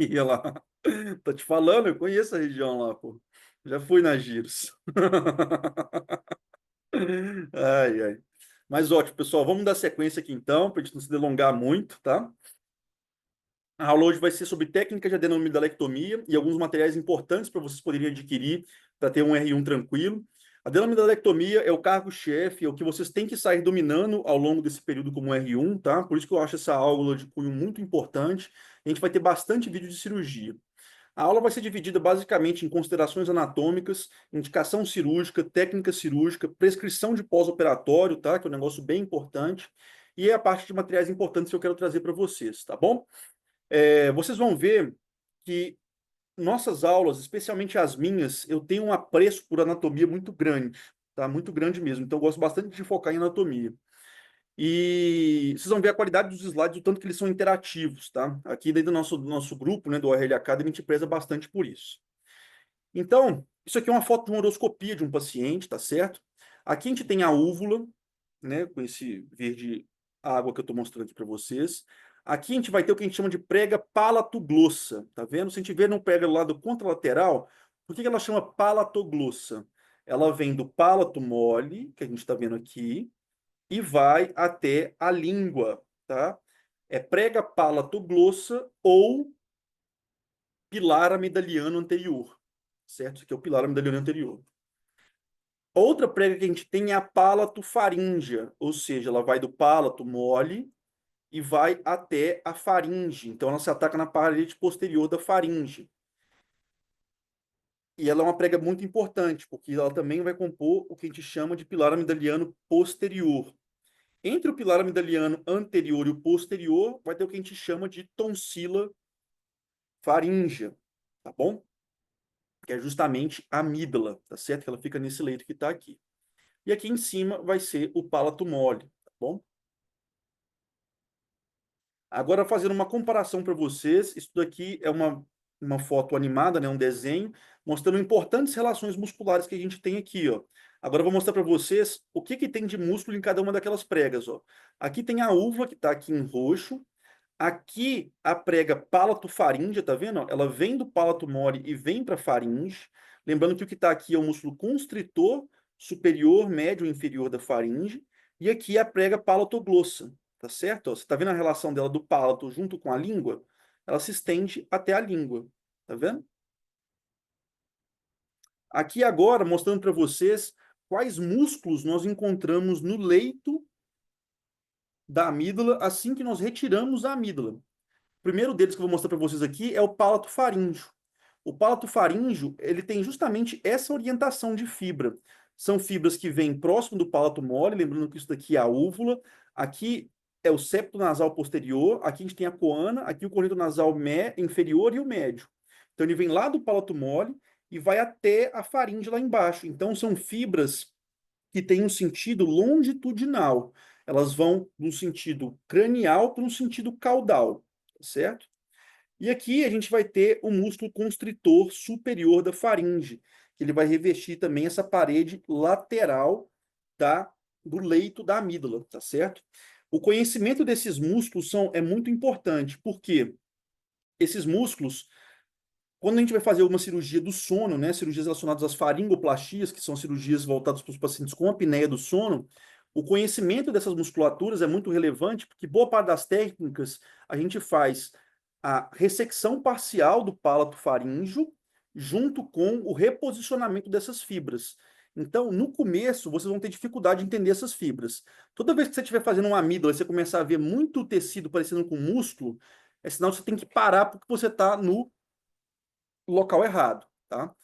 Ia lá. Tô te falando, eu conheço a região lá, pô. Já fui na Giros. Ai, ai. Mas ótimo, pessoal. Vamos dar sequência aqui então, para a gente não se delongar muito, tá? A aula hoje vai ser sobre técnica de adenomidalectomia e alguns materiais importantes para vocês poderem adquirir para ter um R1 tranquilo. A adenomidalectomia é o cargo-chefe, é o que vocês têm que sair dominando ao longo desse período como R1, tá? Por isso que eu acho essa aula de cunho muito importante. A gente vai ter bastante vídeo de cirurgia. A aula vai ser dividida basicamente em considerações anatômicas, indicação cirúrgica, técnica cirúrgica, prescrição de pós-operatório, tá? Que é um negócio bem importante, e é a parte de materiais importantes que eu quero trazer para vocês, tá bom? Vocês vão ver que nossas aulas, especialmente as minhas, eu tenho um apreço por anatomia muito grande, tá? Muito grande mesmo. Então, eu gosto bastante de focar em anatomia. E vocês vão ver a qualidade dos slides, o tanto que eles são interativos, tá? Aqui dentro do nosso grupo, né, do ORL Academy, a gente preza bastante por isso. Então, isso aqui é uma foto de uma uroscopia de um paciente, tá certo? Aqui a gente tem a úvula, né, com esse verde água que eu estou mostrando aqui para vocês. Aqui a gente vai ter o que a gente chama de prega palatoglossa, tá vendo? Se a gente vê no prega do lado contralateral, por que ela chama palatoglossa? Ela vem do palato mole, que a gente está vendo aqui, e vai até a língua, tá? É prega palatoglossa ou pilar amidaliano anterior, certo? Isso aqui é o pilar amidaliano anterior. Outra prega que a gente tem é a palatofaríngea, ou seja, ela vai do palato mole e vai até a faringe. Então, ela se ataca na parede posterior da faringe. E ela é uma prega muito importante, porque ela também vai compor o que a gente chama de pilar amidaliano posterior. Entre o pilar amidaliano anterior e o posterior, vai ter o que a gente chama de tonsila faríngea, tá bom? Que é justamente a amígdala, tá certo? Que ela fica nesse leito que está aqui. E aqui em cima vai ser o palato mole, tá bom? Agora, fazendo uma comparação para vocês, isso daqui é uma foto animada, né, um desenho, mostrando importantes relações musculares que a gente tem aqui, ó. Agora eu vou mostrar para vocês o que que tem de músculo em cada uma daquelas pregas, ó. Aqui tem a uva, que está aqui em roxo. Aqui a prega palatofaríngea, tá vendo? Ela vem do palato mole e vem para a faringe. Lembrando que o que está aqui é o músculo constritor superior, médio e inferior da faringe. E aqui a prega palatoglossa, tá certo? Ó, você está vendo a relação dela do palato junto com a língua? Ela se estende até a língua, tá vendo? Aqui agora, mostrando para vocês quais músculos nós encontramos no leito da amígdala assim que nós retiramos a amígdala. O primeiro deles que eu vou mostrar para vocês aqui é o palato faríngeo. O palato faríngeo, ele tem justamente essa orientação de fibra. São fibras que vêm próximo do palato mole, lembrando que isso daqui é a úvula. Aqui é o septo nasal posterior, aqui a gente tem a coana, aqui o correto nasal inferior e o médio. Então ele vem lá do palato mole e vai até a faringe lá embaixo. Então são fibras que têm um sentido longitudinal. Elas vão no sentido cranial para um sentido caudal, certo? E aqui a gente vai ter o músculo constritor superior da faringe, que ele vai revestir também essa parede lateral do leito da amígdala, tá certo? O conhecimento desses músculos é muito importante, porque esses músculos, quando a gente vai fazer uma cirurgia do sono, né, cirurgias relacionadas às faringoplastias, que são cirurgias voltadas para os pacientes com apneia do sono, o conhecimento dessas musculaturas é muito relevante, porque boa parte das técnicas a gente faz a ressecção parcial do palato faríngeo junto com o reposicionamento dessas fibras. Então, no começo, vocês vão ter dificuldade de entender essas fibras. Toda vez que você estiver fazendo uma amígdala e você começar a ver muito tecido parecendo com músculo, é sinal que você tem que parar porque você está no local errado, tá?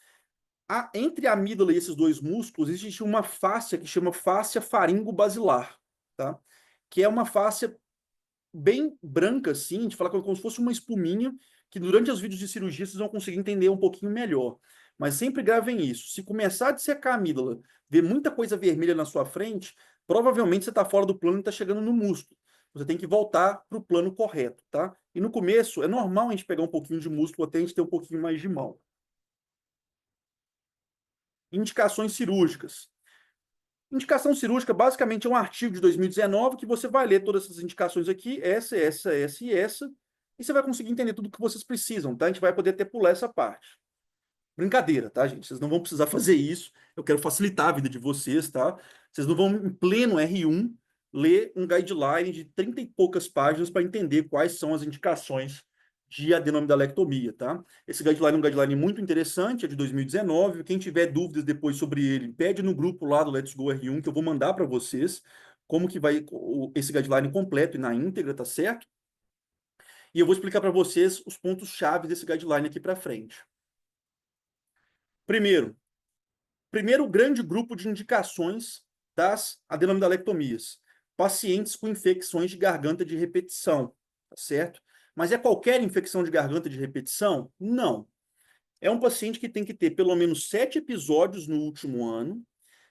Entre a amígdala e esses dois músculos existe uma fáscia que chama fáscia faringobasilar, tá? Que é uma fáscia bem branca, assim, a gente fala como se fosse uma espuminha, que durante os vídeos de cirurgia vocês vão conseguir entender um pouquinho melhor. Mas sempre gravem isso. Se começar a dissecar a amígdala, ver muita coisa vermelha na sua frente, provavelmente você está fora do plano e está chegando no músculo. Você tem que voltar para o plano correto, tá? E no começo, é normal a gente pegar um pouquinho de músculo até a gente ter um pouquinho mais de mão. Indicações cirúrgicas. Indicação cirúrgica basicamente é um artigo de 2019 que você vai ler todas essas indicações aqui, essa e essa. e você vai conseguir entender tudo o que vocês precisam, tá? A gente vai poder até pular essa parte. Brincadeira, tá, gente? Vocês não vão precisar fazer isso. Eu quero facilitar a vida de vocês, tá? Vocês não vão, em pleno R1, ler um guideline de 30 e poucas páginas para entender quais são as indicações de adenomidalectomia, tá? Esse guideline é um guideline muito interessante, é de 2019. Quem tiver dúvidas depois sobre ele, pede no grupo lá do Let's Go R1, que eu vou mandar para vocês como que vai esse guideline completo e na íntegra, tá certo? E eu vou explicar para vocês os pontos-chave desse guideline aqui para frente. Primeiro, primeiro grande grupo de indicações das adenomidalectomias, pacientes com infecções de garganta de repetição, tá certo? Mas é qualquer infecção de garganta de repetição? Não. É um paciente que tem que ter pelo menos 7 episódios no último ano,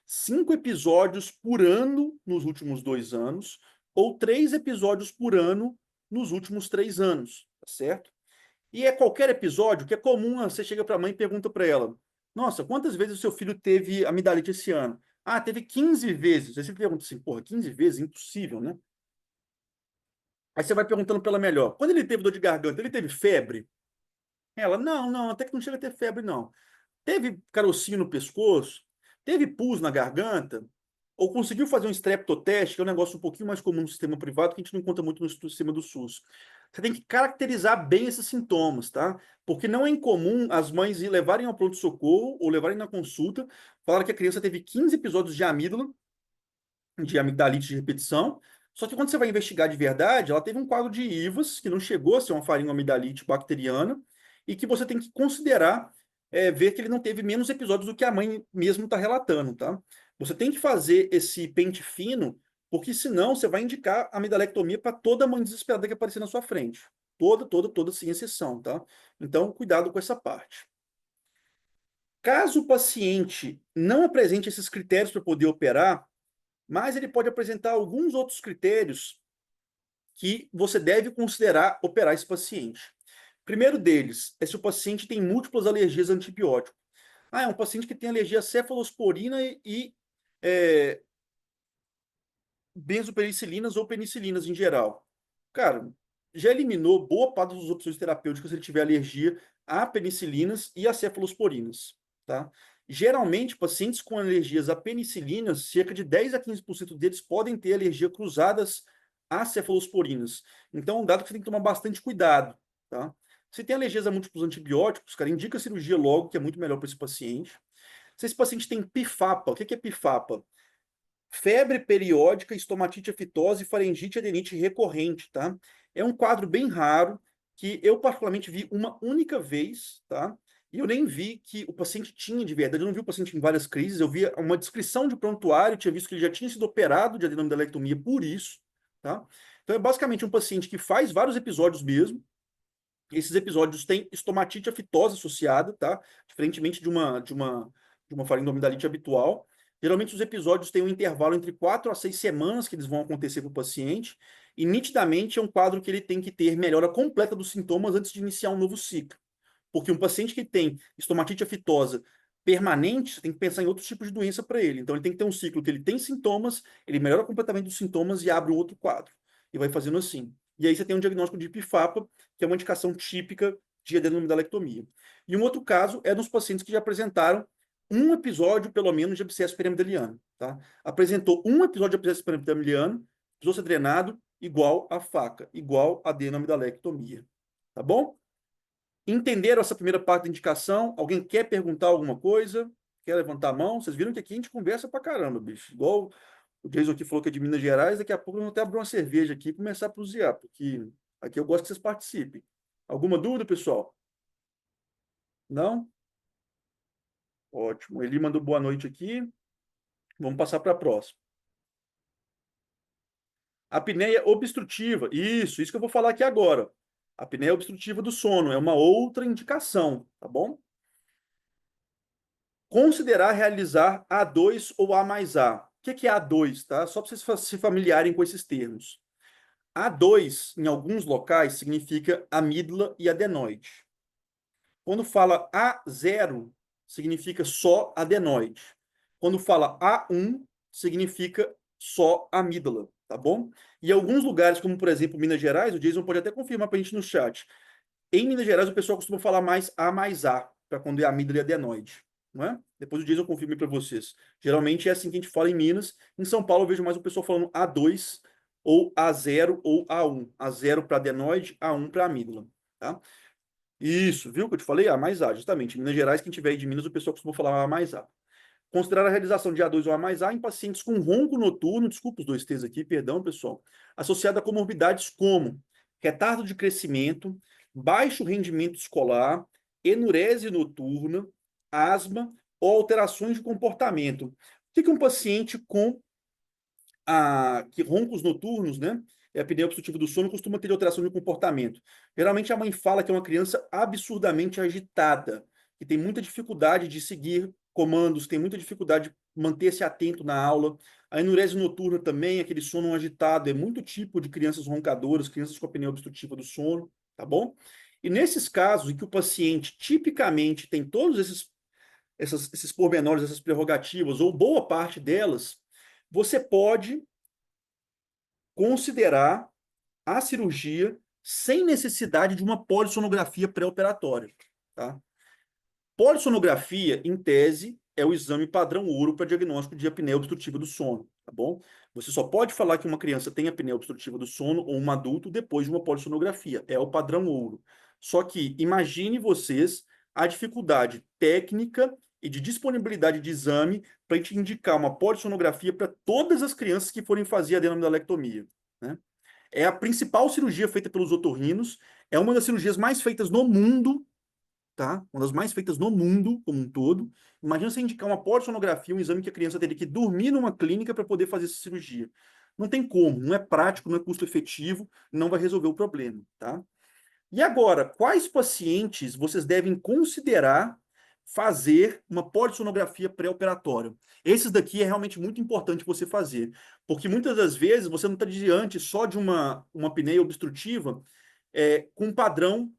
5 episódios por ano nos últimos 2 anos, ou 3 episódios por ano nos últimos 3 anos, tá certo? E é qualquer episódio que é comum, você chega para a mãe e pergunta para ela: Nossa, quantas vezes o seu filho teve amidalite esse ano? Ah, teve 15 vezes. Aí você pergunta assim: Porra, 15 vezes? Impossível, né? Aí você vai perguntando para ela melhor: Quando ele teve dor de garganta, ele teve febre? Ela: Não, não, até que não chega a ter febre, não. Teve carocinho no pescoço? Teve pus na garganta? Ou conseguiu fazer um streptoteste, que é um negócio um pouquinho mais comum no sistema privado, que a gente não encontra muito no sistema do SUS. Você tem que caracterizar bem esses sintomas, tá? Porque não é incomum as mães ir levarem ao pronto-socorro ou levarem na consulta, falar que a criança teve 15 episódios de amígdala, de amigdalite de repetição, só que quando você vai investigar de verdade, ela teve um quadro de IVAS, que não chegou a ser uma faringoamidalite bacteriana, e que você tem que considerar, ver que ele não teve menos episódios do que a mãe mesmo está relatando, tá? Você tem que fazer esse pente fino, porque senão você vai indicar a amidalectomia para toda mãe desesperada que aparecer na sua frente. Toda, sem exceção, tá? Então, cuidado com essa parte. Caso o paciente não apresente esses critérios para poder operar, mas ele pode apresentar alguns outros critérios que você deve considerar operar esse paciente. Primeiro deles é se o paciente tem múltiplas alergias a antibiótico. Ah, é um paciente que tem alergia a cefalosporina e é, benzopenicilinas ou penicilinas em geral. Cara, já eliminou boa parte das opções terapêuticas se ele tiver alergia a penicilinas e a cefalosporinas, tá? Geralmente, pacientes com alergias a penicilinas, cerca de 10 a 15% deles podem ter alergia cruzadas a cefalosporinas. Então, é um dado que você tem que tomar bastante cuidado, tá? Se tem alergias a múltiplos antibióticos, cara, indica a cirurgia logo, que é muito melhor para esse paciente. Se esse paciente tem pifapa, o que é pifapa? Febre periódica, estomatite aftosa e faringite adenite recorrente, tá? É um quadro bem raro que eu particularmente vi uma única vez, tá? E eu nem vi que o paciente tinha de verdade. Eu não vi o paciente em várias crises, eu vi uma descrição de prontuário, tinha visto que ele já tinha sido operado de adenomidalectomia por isso, tá? Então é basicamente um paciente que faz vários episódios mesmo. Esses episódios têm estomatite aftosa associada, tá? Diferentemente de uma faringoamidalite habitual. Geralmente os episódios têm um intervalo entre 4 a 6 semanas que eles vão acontecer com o paciente, e nitidamente é um quadro que ele tem que ter melhora completa dos sintomas antes de iniciar um novo ciclo. Porque um paciente que tem estomatite aftosa permanente, você tem que pensar em outros tipos de doença para ele. Então ele tem que ter um ciclo que ele tem sintomas, ele melhora completamente os sintomas e abre um outro quadro. E vai fazendo assim. E aí você tem um diagnóstico de PIFAPA, que é uma indicação típica de adenomidalectomia. E um outro caso é nos pacientes que já apresentaram um episódio, pelo menos, de abscesso piramidaliano. Tá? Apresentou um episódio de abscesso piramidaliano, precisou ser drenado, igual a faca, igual a adenomidalectomia. Tá bom? Entenderam essa primeira parte da indicação? Alguém quer perguntar alguma coisa? Quer levantar a mão? Vocês viram que aqui a gente conversa pra caramba, bicho. Igual o Jason aqui falou que é de Minas Gerais, daqui a pouco eu vou até abrir uma cerveja aqui e começar a prosear, porque aqui eu gosto que vocês participem. Alguma dúvida, pessoal? Não? Ótimo. Ele mandou boa noite aqui. Vamos passar para a próxima. Apneia obstrutiva. Isso que eu vou falar aqui agora. Apneia obstrutiva do sono é uma outra indicação, tá bom? Considerar realizar A2 ou A mais A. O que é A2, tá? Só para vocês se familiarem com esses termos. A2, em alguns locais, significa amígdala e adenoide. Quando fala A0, significa só adenoide. Quando fala A1, significa só amígdala. tá bom? E alguns lugares, como por exemplo Minas Gerais, o Jason pode até confirmar para a gente no chat. Em Minas Gerais, o pessoal costuma falar mais A mais A, para quando é amígdala e adenoide, não é? Depois o Jason confirma para vocês. Geralmente é assim que a gente fala em Minas. Em São Paulo, eu vejo mais o pessoal falando A2, ou A0, ou A1. A0 para adenoide, A1 para amígdala, tá? Isso, viu que eu te falei? A mais A, justamente. Em Minas Gerais, quem tiver aí de Minas, o pessoal costuma falar A mais A. Considerar a realização de A2 ou A mais A em pacientes com ronco noturno, desculpa os dois T's aqui, perdão, pessoal, associado a comorbidades como retardo de crescimento, baixo rendimento escolar, enurese noturna, asma ou alterações de comportamento. O que um paciente com que roncos noturnos, né? É a apneia obstrutiva do sono, costuma ter alteração de comportamento. Geralmente a mãe fala que é uma criança absurdamente agitada, que tem muita dificuldade de seguir comandos, tem muita dificuldade de manter-se atento na aula. A enurese noturna também, aquele sono agitado, é muito tipo de crianças roncadoras, crianças com apneia obstrutiva do sono, tá bom? E nesses casos em que o paciente tipicamente tem todos esses pormenores, essas prerrogativas, ou boa parte delas, você pode considerar a cirurgia sem necessidade de uma polissonografia pré-operatória, tá? Polissonografia, em tese, é o exame padrão ouro para diagnóstico de apneia obstrutiva do sono, tá bom? Você só pode falar que uma criança tem apneia obstrutiva do sono ou um adulto depois de uma polissonografia, é o padrão ouro. Só que imagine vocês a dificuldade técnica e de disponibilidade de exame para a gente indicar uma polissonografia para todas as crianças que forem fazer adenomidalectomia, né? É a principal cirurgia feita pelos otorrinos, é uma das cirurgias mais feitas no mundo, tá? Uma das mais feitas no mundo como um todo. Imagina você indicar uma polissonografia, um exame que a criança teria que dormir numa clínica para poder fazer essa cirurgia. Não tem como, não é prático, não é custo efetivo, não vai resolver o problema, tá? E agora, quais pacientes vocês devem considerar fazer uma polissonografia pré-operatória? Esses daqui é realmente muito importante você fazer, porque muitas das vezes você não está diante só de uma apneia obstrutiva com padrão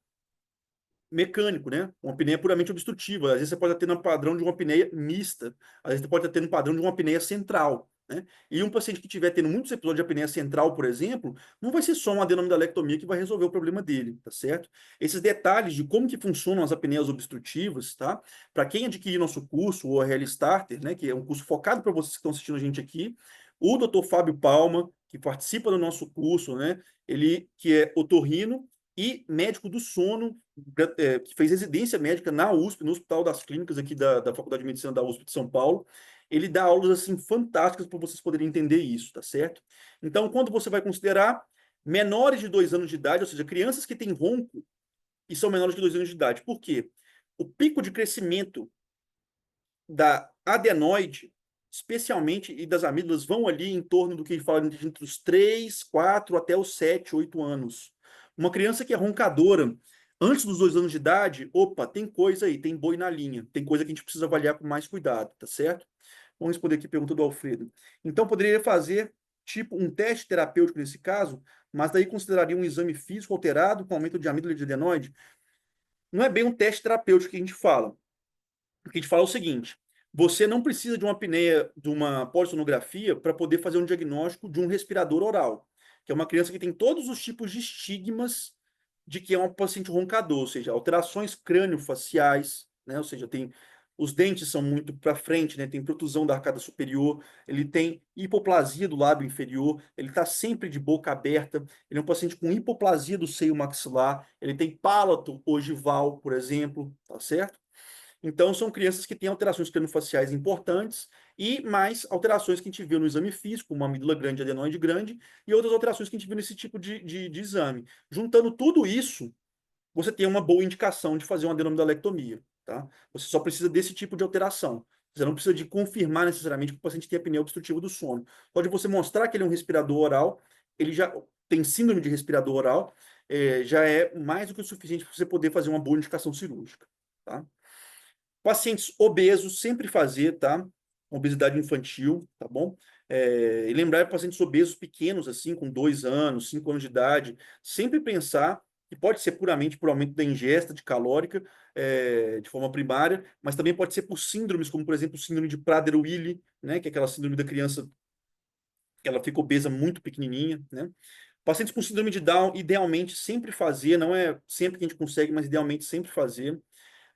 mecânico, né? Uma apneia puramente obstrutiva. Às vezes você pode estar tendo um padrão de uma apneia mista, às vezes você pode estar tendo um padrão de uma apneia central, né? E um paciente que estiver tendo muitos episódios de apneia central, por exemplo, não vai ser só uma adenomidalectomia que vai resolver o problema dele, tá certo? Esses detalhes de como que funcionam as apneias obstrutivas, tá? Para quem adquirir nosso curso, o ORL Starter, né, que é um curso focado para vocês que estão assistindo a gente aqui, o Dr. Fábio Palma, que participa do nosso curso, né? Ele que é otorrino e médico do sono, que fez residência médica na USP, no Hospital das Clínicas aqui da Faculdade de Medicina da USP de São Paulo. Ele dá aulas assim fantásticas para vocês poderem entender isso, tá certo? Então, quando você vai considerar menores de 2 anos de idade, ou seja, crianças que têm ronco e são menores de 2 anos de idade. Por quê? O pico de crescimento da adenoide, especialmente, e das amígdalas, vão ali em torno do que a gente fala entre os 3, 4 até os 7, 8 anos. Uma criança que é roncadora antes dos 2 anos de idade, opa, tem coisa aí, tem boi na linha, tem coisa que a gente precisa avaliar com mais cuidado, tá certo? Vamos responder aqui a pergunta do Alfredo. Então, poderia fazer, tipo, um teste terapêutico nesse caso, mas daí consideraria um exame físico alterado com aumento de amígdala e de adenoide? Não é bem um teste terapêutico que a gente fala. O que a gente fala é o seguinte: você não precisa de uma apneia, de uma polissonografia para poder fazer um diagnóstico de um respirador oral, que é uma criança que tem todos os tipos de estigmas de que é um paciente roncador, ou seja, alterações crânio-faciais, né? Ou seja, tem os dentes são muito para frente, né? Tem protusão da arcada superior, ele tem hipoplasia do lábio inferior, ele está sempre de boca aberta, ele é um paciente com hipoplasia do seio maxilar, ele tem palato ogival, por exemplo, tá certo? Então, são crianças que têm alterações craniofaciais importantes e mais alterações que a gente viu no exame físico, uma amígdala grande, adenoide grande, e outras alterações que a gente viu nesse tipo de exame. Juntando tudo isso, você tem uma boa indicação de fazer uma adenomidalectomia, tá? Você só precisa desse tipo de alteração. Você não precisa de confirmar necessariamente que o paciente tem apneia obstrutiva do sono. Pode você mostrar que ele é um respirador oral, ele já tem síndrome de respirador oral, já é mais do que o suficiente para você poder fazer uma boa indicação cirúrgica, tá? Pacientes obesos, sempre fazer, tá? Obesidade infantil, tá bom? E lembrar pacientes obesos pequenos, assim, com 2 anos, 5 anos de idade, sempre pensar que pode ser puramente por aumento da ingesta de calórica, de forma primária, mas também pode ser por síndromes, como, por exemplo, o síndrome de Prader-Willi, né? Que é aquela síndrome da criança ela fica obesa muito pequenininha, né? Pacientes com síndrome de Down, idealmente sempre fazer, não é sempre que a gente consegue, mas idealmente sempre fazer.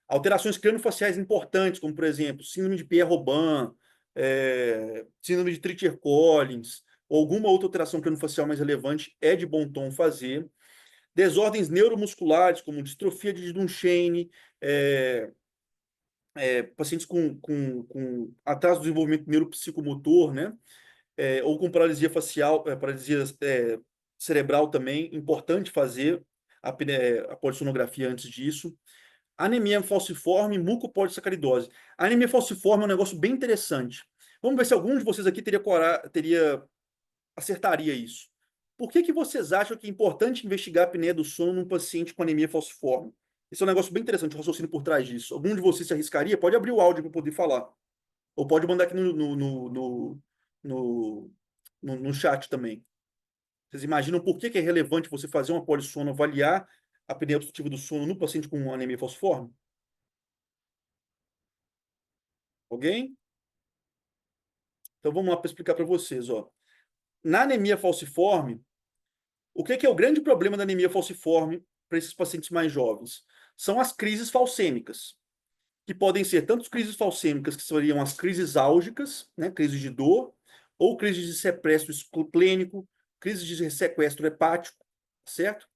Alterações craniofaciais importantes, como, por exemplo, síndrome de Pierre-Robin, síndrome de Treacher-Collins, ou alguma outra alteração craniofacial mais relevante, é de bom tom fazer. Desordens neuromusculares, como distrofia de Duchenne, pacientes com atraso do desenvolvimento neuropsicomotor, né? Ou com paralisia facial, paralisia cerebral também, importante fazer a polissonografia antes disso. Anemia falciforme, mucopolissacaridose. A anemia falciforme é um negócio bem interessante. Vamos ver se algum de vocês aqui acertaria isso. Por que que vocês acham que é importante investigar a apneia do sono num paciente com anemia falciforme? Esse é um negócio bem interessante, o raciocínio por trás disso. Algum de vocês se arriscaria? Pode abrir o áudio para poder falar. Ou pode mandar aqui no, no chat também. Vocês imaginam por que que é relevante você fazer uma polissono, avaliar a apneia obstrutiva do sono no paciente com anemia falciforme? Alguém? Então vamos lá para explicar para vocês, ó. Na anemia falciforme, o que que é o grande problema da anemia falciforme para esses pacientes mais jovens? São as crises falcêmicas, que podem ser tanto crises falcêmicas, que seriam as crises álgicas, né, crises de dor, ou crises de sequestro esplênico, crises de sequestro hepático, certo?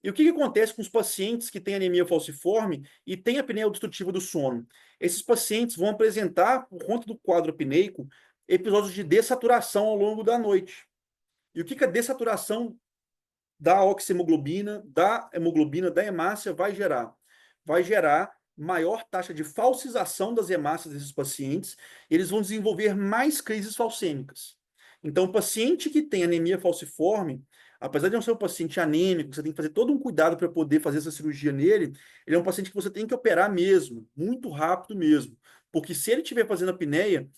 E o que que acontece com os pacientes que têm anemia falciforme e têm apneia obstrutiva do sono? Esses pacientes vão apresentar, por conta do quadro apneico, episódios de dessaturação ao longo da noite. E o que que a dessaturação da oxihemoglobina, da hemoglobina, da hemácia vai gerar? Vai gerar maior taxa de falsização das hemácias desses pacientes, e eles vão desenvolver mais crises falcêmicas. Então, o paciente que tem anemia falciforme, apesar de não ser um paciente anêmico, você tem que fazer todo um cuidado para poder fazer essa cirurgia nele, ele é um paciente que você tem que operar mesmo, muito rápido mesmo. Porque se ele estiver fazendo apneia,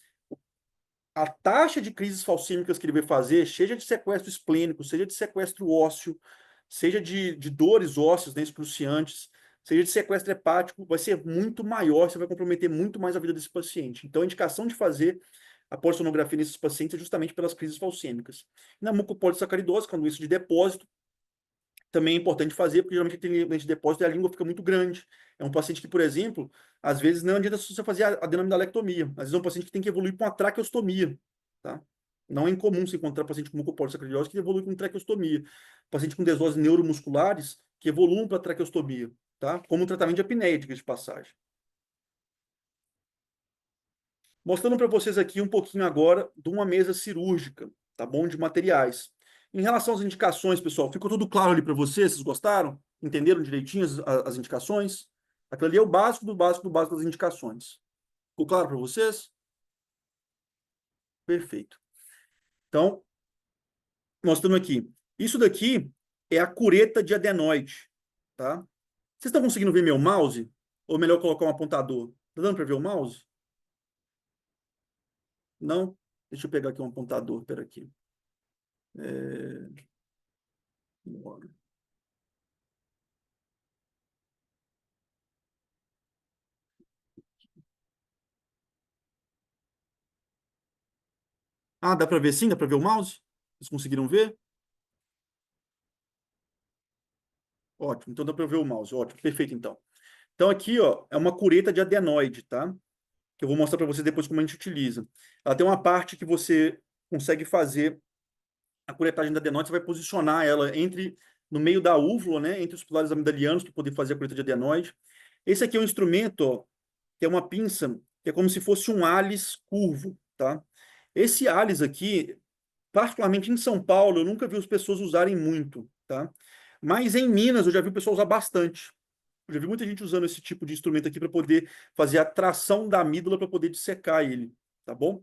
a taxa de crises falcímicas que ele vai fazer, seja de sequestro esplênico, seja de sequestro ósseo, seja de dores ósseas, né, excruciantes, seja de sequestro hepático, vai ser muito maior, você vai comprometer muito mais a vida desse paciente. Então, a indicação de fazer a polissonografia nesses pacientes é justamente pelas crises falcêmicas. Na mucopolissacaridose, que é uma doença de depósito, também é importante fazer, porque geralmente tem doença de depósito e a língua fica muito grande. É um paciente que, por exemplo, às vezes não adianta você fazer a adenoamidalectomia. Às vezes é um paciente que tem que evoluir para uma traqueostomia, tá? Não é incomum se encontrar paciente com mucopolissacaridose que evolui com traqueostomia. Paciente com desoses neuromusculares que evoluem para traqueostomia, tá? Como um tratamento de apneia, diga de passagem. Mostrando para vocês aqui um pouquinho agora de uma mesa cirúrgica, tá bom? De materiais. Em relação às indicações, pessoal, ficou tudo claro ali para vocês? Vocês gostaram? Entenderam direitinho as indicações? Aquilo ali é o básico do básico do básico das indicações. Ficou claro para vocês? Perfeito. Então, mostrando aqui. Isso daqui é a cureta de adenoide, tá? Vocês estão conseguindo ver meu mouse? Ou melhor colocar um apontador? Tá dando para ver o mouse? Não? Deixa eu pegar aqui um apontador, pera aqui. É... Ah, dá para ver sim? Dá para ver o mouse? Vocês conseguiram ver? Ótimo, então dá para ver o mouse. Ótimo, perfeito então. Então aqui, ó, é uma cureta de adenoide, tá? Que eu vou mostrar para você depois como a gente utiliza. Ela tem uma parte que você consegue fazer a curetagem da adenoide, você vai posicionar ela no meio da úvula, né, entre os pilares amidalianos para poder fazer a coleta de adenoide. Esse aqui é um instrumento, ó, que é uma pinça, que é como se fosse um álice curvo, tá? Esse álice aqui, particularmente em São Paulo, eu nunca vi as pessoas usarem muito, tá? Mas em Minas eu já vi o pessoal usar bastante. Eu já vi muita gente usando esse tipo de instrumento aqui para poder fazer a tração da amígdala para poder dissecar ele, tá bom?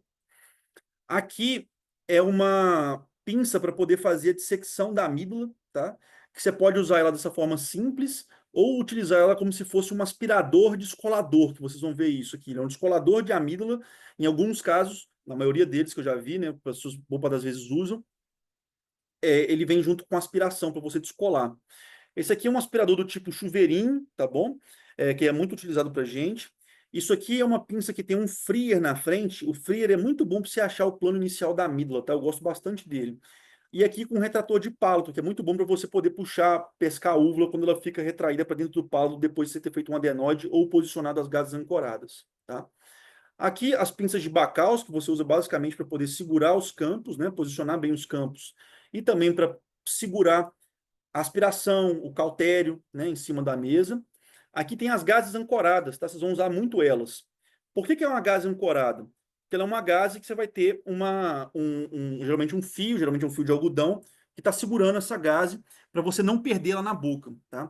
Aqui é uma pinça para poder fazer a dissecção da amígdala, tá? Que você pode usar ela dessa forma simples ou utilizar ela como se fosse um aspirador descolador, que vocês vão ver isso aqui. Ele é um descolador de amígdala, em alguns casos, na maioria deles que eu já vi, né? As pessoas boa das vezes usam, ele vem junto com aspiração para você descolar. Esse aqui é um aspirador do tipo chuveirinho, tá bom? Que é muito utilizado para gente. Isso aqui é uma pinça que tem um freer na frente. O freer é muito bom para você achar o plano inicial da amígdala, tá? Eu gosto bastante dele. E aqui com um retrator de pálito, que é muito bom para você poder puxar, pescar a úvula quando ela fica retraída para dentro do pálito depois de você ter feito um adenoide ou posicionado as gases ancoradas, tá? Aqui as pinças de Bacalhau, que você usa basicamente para poder segurar os campos, né? Posicionar bem os campos. E também para segurar a aspiração, o cautério, né? Em cima da mesa. Aqui tem as gases ancoradas, tá? Vocês vão usar muito elas. Por que que é uma gase ancorada? Porque ela é uma gase que você vai ter geralmente um fio de algodão, que está segurando essa gase para você não perdê-la na boca, tá?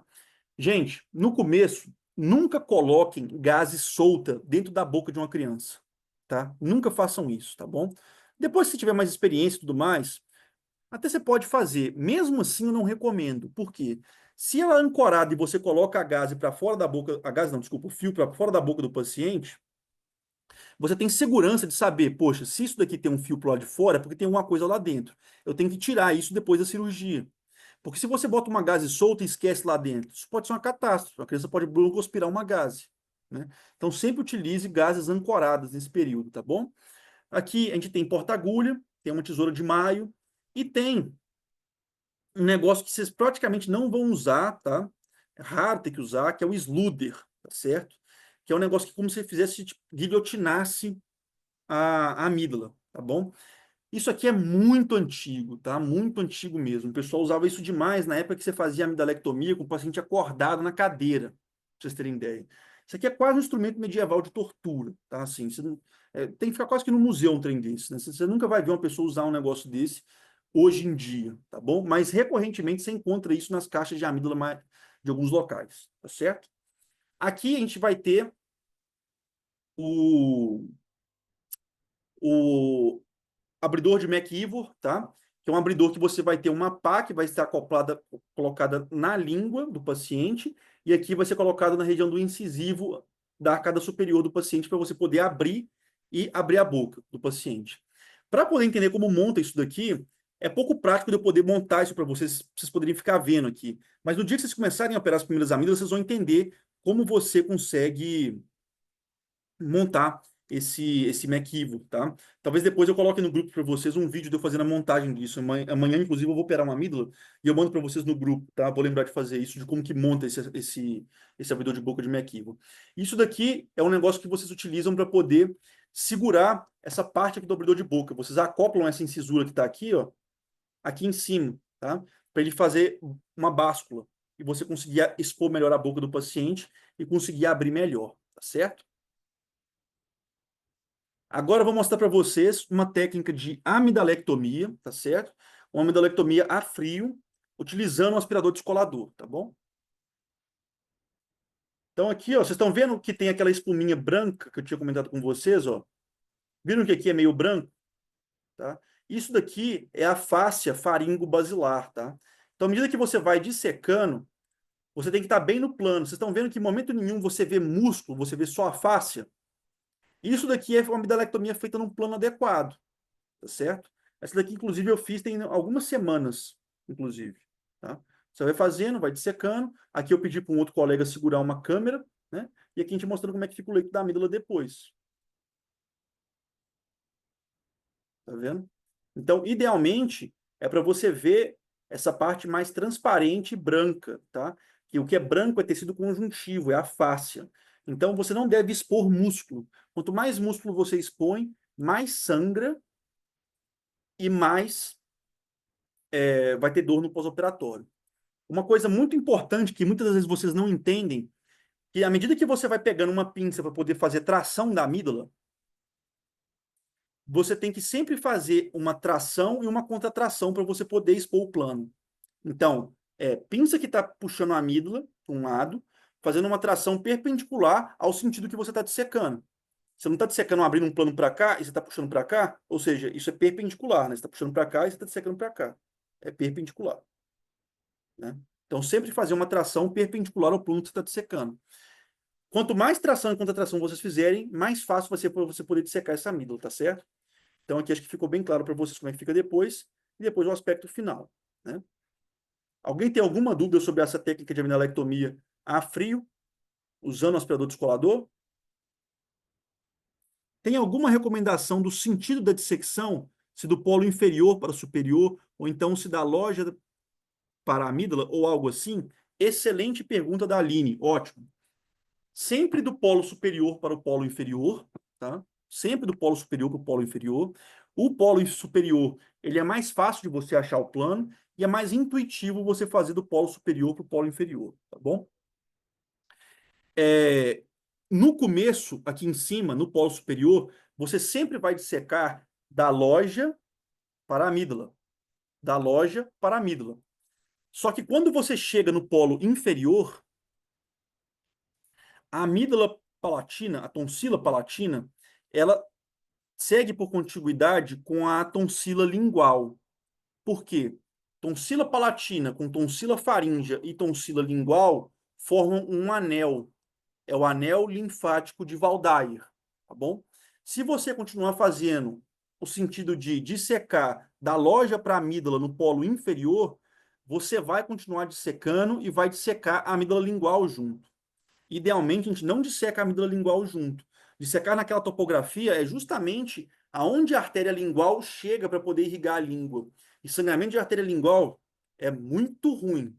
Gente, no começo, nunca coloquem gase solta dentro da boca de uma criança, tá? Nunca façam isso, tá bom? Depois, se tiver mais experiência e tudo mais, até você pode fazer. Mesmo assim, eu não recomendo. Por quê? Se ela é ancorada e você coloca a gase para fora da boca, a gase não, desculpa, o fio para fora da boca do paciente, você tem segurança de saber, poxa, se isso daqui tem um fio pro lado de fora, é porque tem uma coisa lá dentro. Eu tenho que tirar isso depois da cirurgia. Porque se você bota uma gase solta e esquece lá dentro, isso pode ser uma catástrofe. A criança pode broncoaspirar uma gase, né? Então sempre utilize gases ancoradas nesse período, tá bom? Aqui a gente tem porta-agulha, tem uma tesoura de maio e tem um negócio que vocês praticamente não vão usar, tá? É raro ter que usar, que é o Sluder, tá certo? Que é um negócio que como se fizesse, tipo, guilhotinasse a amígdala, tá bom? Isso aqui é muito antigo, tá? Muito antigo mesmo. O pessoal usava isso demais na época que você fazia amidalectomia com o paciente acordado na cadeira, pra vocês terem ideia. Isso aqui é quase um instrumento medieval de tortura, tá? Assim, tem que ficar quase que no museu um trem desse, né? Você nunca vai ver uma pessoa usar um negócio desse hoje em dia, tá bom? Mas recorrentemente você encontra isso nas caixas de amígdala de alguns locais, tá certo? Aqui a gente vai ter o, o abridor de McIvor, tá? Que é um abridor que você vai ter uma pá que vai estar acoplada, colocada na língua do paciente, e aqui vai ser colocado na região do incisivo da arcada superior do paciente para você poder abrir e abrir a boca do paciente. Para poder entender como monta isso daqui, é pouco prático de eu poder montar isso para vocês, pra vocês poderem ficar vendo aqui. Mas no dia que vocês começarem a operar as primeiras amígdalas, vocês vão entender como você consegue montar esse MacEvo, tá? Talvez depois eu coloque no grupo para vocês um vídeo de eu fazendo a montagem disso. Amanhã, inclusive, eu vou operar uma amígdala e eu mando para vocês no grupo, tá? Vou lembrar de fazer isso, de como que monta esse abridor de boca de MacEvo. Isso daqui é um negócio que vocês utilizam para poder segurar essa parte aqui do abridor de boca. Vocês acoplam essa incisura que está aqui, ó, aqui em cima, tá? Para ele fazer uma báscula e você conseguir expor melhor a boca do paciente e conseguir abrir melhor, tá certo? Agora eu vou mostrar para vocês uma técnica de amidalectomia, tá certo? Uma amidalectomia a frio, utilizando um aspirador descolador, tá bom? Então aqui, ó, vocês estão vendo que tem aquela espuminha branca que eu tinha comentado com vocês, ó? Viram que aqui é meio branco, tá? Isso daqui é a fáscia faringo-basilar, tá? Então, à medida que você vai dissecando, você tem que estar bem no plano. Vocês estão vendo que em momento nenhum você vê músculo, você vê só a fáscia. Isso daqui é uma amidalectomia feita num plano adequado, tá certo? Essa daqui, inclusive, eu fiz tem algumas semanas, inclusive, tá? Você vai fazendo, vai dissecando. Aqui eu pedi para um outro colega segurar uma câmera, né? E aqui a gente mostrando como é que fica o leito da amígdala depois. Tá vendo? Então, idealmente, é para você ver essa parte mais transparente e branca, tá? Que o que é branco é tecido conjuntivo, é a fáscia. Então, você não deve expor músculo. Quanto mais músculo você expõe, mais sangra e mais vai ter dor no pós-operatório. Uma coisa muito importante que muitas vezes vocês não entendem, que à medida que você vai pegando uma pinça para poder fazer tração da amígdala, você tem que sempre fazer uma tração e uma contratração para você poder expor o plano. Então, pinça que está puxando a amígdala para um lado, fazendo uma tração perpendicular ao sentido que você está dissecando. Você não está dissecando abrindo um plano para cá e você está puxando para cá, ou seja, isso é perpendicular, né? Você está puxando para cá e você está dissecando para cá. É perpendicular, né? Então, sempre fazer uma tração perpendicular ao plano que você está dissecando. Quanto mais tração e contratração vocês fizerem, mais fácil vai ser para você poder dissecar essa amígdala, tá certo? Então, aqui acho que ficou bem claro para vocês como é que fica depois, e depois o aspecto final, né? Alguém tem alguma dúvida sobre essa técnica de amidalectomia a frio, usando o aspirador descolador? Tem alguma recomendação do sentido da dissecção, se do polo inferior para o superior, ou então se da loja para a amígdala, ou algo assim? Excelente pergunta da Aline, ótimo. Sempre do polo superior para o polo inferior, tá? Sempre do polo superior para o polo inferior. O polo superior, ele é mais fácil de você achar o plano e é mais intuitivo você fazer do polo superior para o polo inferior, tá bom? No começo, aqui em cima, no polo superior, você sempre vai dissecar da loja para a amígdala, da loja para a amígdala. Só que quando você chega no polo inferior, a amígdala palatina, a tonsila palatina, ela segue por contiguidade com a tonsila lingual. Por quê? Tonsila palatina com tonsila faríngea e tonsila lingual formam um anel. É o anel linfático de Waldeyer, tá bom? Se você continuar fazendo o sentido de dissecar da loja para a amígdala no polo inferior, você vai continuar dissecando e vai dissecar a amígdala lingual junto. Idealmente, a gente não disseca a amígdala lingual junto. Dissecar naquela topografia é justamente aonde a artéria lingual chega para poder irrigar a língua. E sangramento de artéria lingual é muito ruim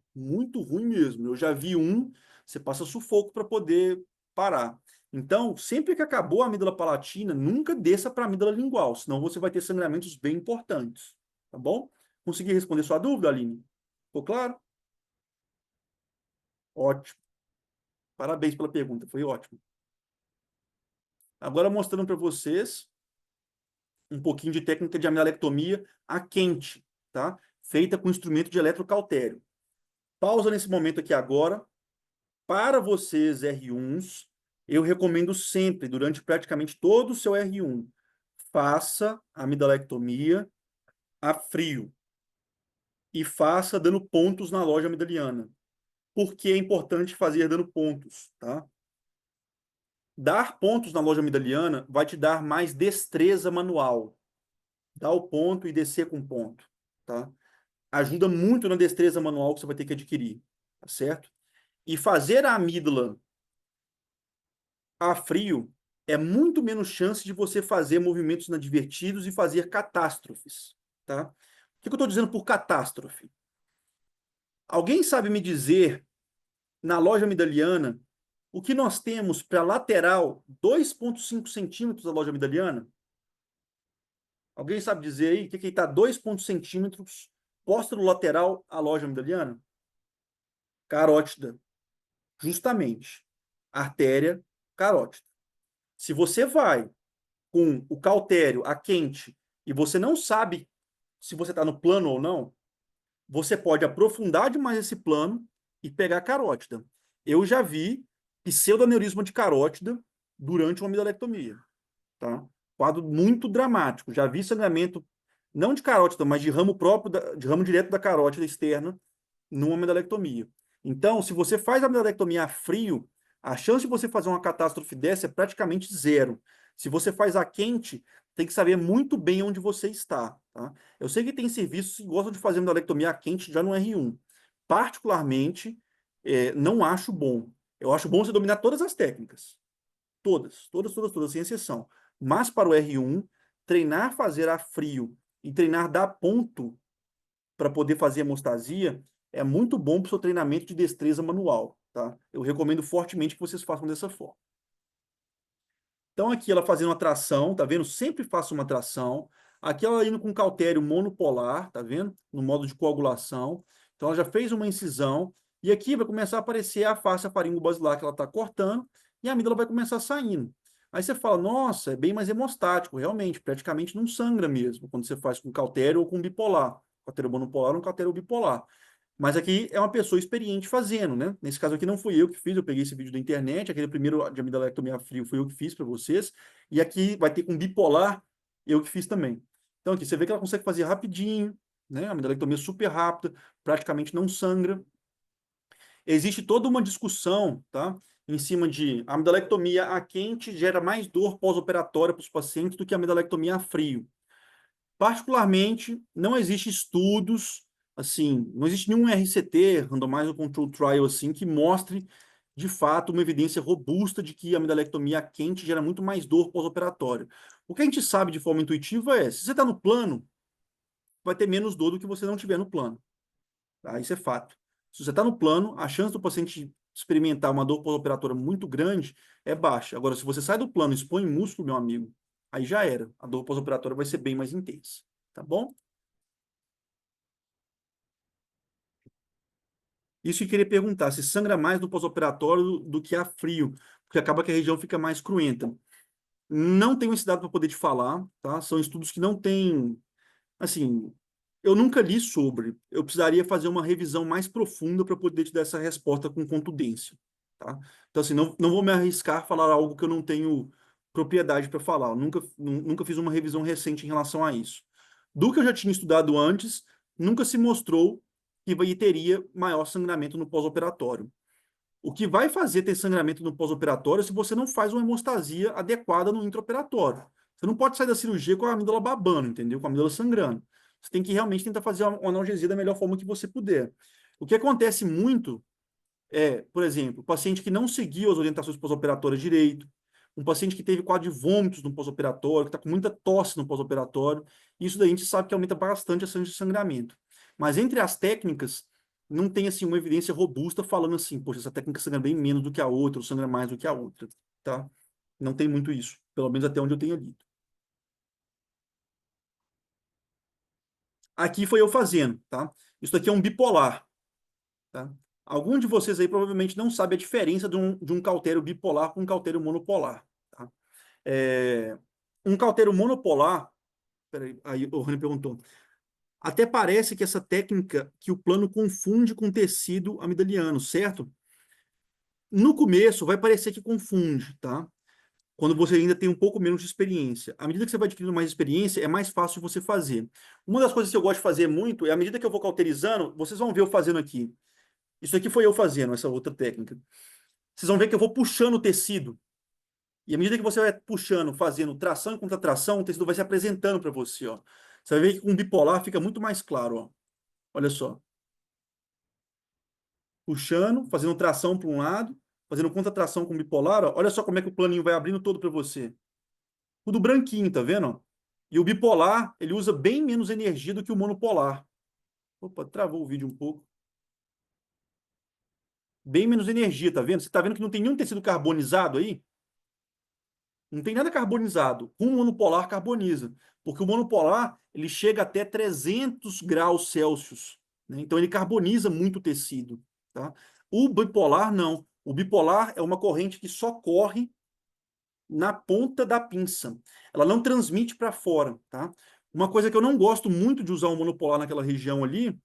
mesmo. Eu já vi um, você passa sufoco para poder parar. Então, sempre que acabou a amígdala palatina, nunca desça para a amígdala lingual, senão você vai ter sangramentos bem importantes. Tá bom? Consegui responder sua dúvida, Aline? Ficou claro? Ótimo. Parabéns pela pergunta, foi ótimo. Agora mostrando para vocês um pouquinho de técnica de amidalectomia a quente, tá? Feita com instrumento de eletrocautério. Pausa nesse momento aqui agora. Para vocês R1s, eu recomendo sempre, durante praticamente todo o seu R1, faça a amidalectomia a frio e faça dando pontos na loja amidaliana. Por que é importante fazer dando pontos, tá? Dar pontos na loja amidaliana vai te dar mais destreza manual. Dar o ponto e descer com ponto, tá? Ajuda muito na destreza manual que você vai ter que adquirir, tá certo? E fazer a amígdala a frio é muito menos chance de você fazer movimentos inadvertidos e fazer catástrofes, tá? O que eu estou dizendo por catástrofe? Alguém sabe me dizer, na loja amidaliana, o que nós temos para lateral 2,5 centímetros da loja amidaliana? Alguém sabe dizer aí o que está 2,5 centímetros lateral à loja amidaliana? Carótida. Justamente. Artéria carótida. Se você vai com o cautério a quente e você não sabe se você está no plano ou não, você pode aprofundar demais esse plano e pegar carótida. Eu já vi pseudoneurisma de carótida durante uma amidalectomia, tá? Quadro muito dramático. Já vi sangramento não de carótida, mas de ramo próprio, de ramo direto da carótida externa numa amidalectomia. Então, se você faz a amidalectomia a frio, a chance de você fazer uma catástrofe dessa é praticamente zero. Se você faz a quente, tem que saber muito bem onde você está, tá? Eu sei que tem serviços que gostam de fazer amidalectomia a quente já no R1. Particularmente, não acho bom. Eu acho bom você dominar todas as técnicas. Todas, sem exceção. Mas para o R1, treinar fazer a frio e treinar dar ponto para poder fazer hemostasia é muito bom para o seu treinamento de destreza manual, tá? Eu recomendo fortemente que vocês façam dessa forma. Então, aqui ela fazendo uma tração, tá vendo? Sempre faço uma tração. Aqui ela indo com cautério monopolar, tá vendo? No modo de coagulação. Então, ela já fez uma incisão. E aqui vai começar a aparecer a face faringo-basilar que ela está cortando. E a amígdala vai começar saindo. Aí você fala, nossa, é bem mais hemostático. Realmente, praticamente não sangra mesmo. Quando você faz com cautério ou com bipolar. Cautério monopolar ou um cautério bipolar. Mas aqui é uma pessoa experiente fazendo, né? Nesse caso aqui não fui eu que fiz, eu peguei esse vídeo da internet, aquele primeiro de amidalectomia frio foi eu que fiz para vocês, e aqui vai ter com bipolar, eu que fiz também. Então aqui você vê que ela consegue fazer rapidinho, né? A amidalectomia super rápida, praticamente não sangra. Existe toda uma discussão, tá? Em cima de a amidalectomia a quente gera mais dor pós-operatória para os pacientes do que a amidalectomia a frio. Particularmente, não existe estudos, assim, não existe nenhum RCT, Randomized Control Trial, assim, que mostre de fato, uma evidência robusta de que a amidalectomia quente gera muito mais dor pós-operatório. O que a gente sabe de forma intuitiva é, se você está no plano, vai ter menos dor do que você não tiver no plano. Tá? Isso é fato. Se você está no plano, a chance do paciente experimentar uma dor pós-operatória muito grande é baixa. Agora, se você sai do plano e expõe músculo, meu amigo, aí já era. A dor pós-operatória vai ser bem mais intensa. Tá bom? Isso que eu queria perguntar, se sangra mais no pós-operatório do que a frio, porque acaba que a região fica mais cruenta. Não tenho esse dado para poder te falar, tá? São estudos que não têm, assim, eu nunca li sobre. Eu precisaria fazer uma revisão mais profunda para poder te dar essa resposta com contundência, tá? Então, assim, não vou me arriscar a falar algo que eu não tenho propriedade para falar. Eu nunca fiz uma revisão recente em relação a isso. Do que eu já tinha estudado antes, nunca se mostrou que teria maior sangramento no pós-operatório. O que vai fazer ter sangramento no pós-operatório é se você não faz uma hemostasia adequada no intraoperatório. Você não pode sair da cirurgia com a amígdala babando, entendeu? Com a amígdala sangrando. Você tem que realmente tentar fazer uma analgesia da melhor forma que você puder. O que acontece muito é, por exemplo, o paciente que não seguiu as orientações pós-operatórias direito, um paciente que teve quadro de vômitos no pós-operatório, que está com muita tosse no pós-operatório, isso daí a gente sabe que aumenta bastante a chance de sangramento. Mas entre as técnicas, não tem assim uma evidência robusta falando assim, poxa, essa técnica sangra bem menos do que a outra, ou sangra mais do que a outra, tá? Não tem muito isso, pelo menos até onde eu tenho lido. Aqui foi eu fazendo, tá? Isso aqui é um bipolar, tá? Algum de vocês aí provavelmente não sabe a diferença de um cautério bipolar com um cautério monopolar, tá? É, um cautério monopolar, peraí, aí o Rony perguntou, até parece que essa técnica que o plano confunde com tecido amidaliano, certo? No começo vai parecer que confunde, tá? Quando você ainda tem um pouco menos de experiência. À medida que você vai adquirindo mais experiência, é mais fácil você fazer. Uma das coisas que eu gosto de fazer muito é, à medida que eu vou cauterizando, vocês vão ver eu fazendo aqui. Isso aqui foi eu fazendo, essa outra técnica. Vocês vão ver que eu vou puxando o tecido. E à medida que você vai puxando, fazendo tração e contratração, o tecido vai se apresentando para você, ó. Você vai ver que com bipolar fica muito mais claro, ó. Olha só. Puxando, fazendo tração para um lado, fazendo contratração com bipolar, ó. Olha só como é que o planinho vai abrindo todo para você. Tudo branquinho, tá vendo? E o bipolar, ele usa bem menos energia do que o monopolar. Opa, travou o vídeo um pouco. Bem menos energia, tá vendo? Você tá vendo que não tem nenhum tecido carbonizado aí? Não tem nada carbonizado. O monopolar carboniza, porque o monopolar ele chega até 300 graus Celsius, né? Então ele carboniza muito o tecido, tá? O bipolar não. O bipolar é uma corrente que só corre na ponta da pinça. Ela não transmite para fora, tá? Uma coisa que eu não gosto muito de usar o monopolar naquela região ali,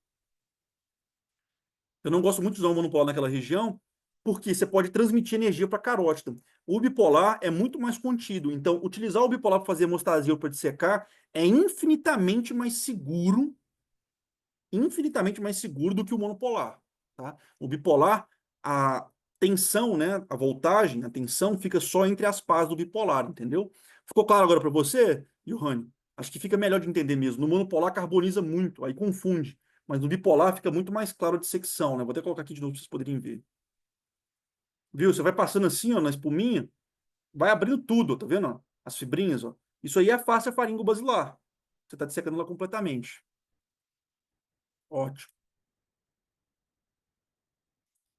eu não gosto muito de usar o monopolar naquela região, porque você pode transmitir energia para a carótida. O bipolar é muito mais contido. Então, utilizar o bipolar para fazer hemostasia ou para dissecar é infinitamente mais seguro do que o monopolar. Tá? O bipolar, a tensão, né, a voltagem, a tensão fica só entre as pás do bipolar, entendeu? Ficou claro agora para você, Johanny? Acho que fica melhor de entender mesmo. No monopolar carboniza muito, aí confunde. Mas no bipolar fica muito mais claro a dissecção, né? Vou até colocar aqui de novo para vocês poderem ver. Viu? Você vai passando assim, ó, na espuminha, vai abrindo tudo, ó, tá vendo? Ó? As fibrinhas, ó. Isso aí é a face faringobasilar. Você está dissecando ela completamente. Ótimo.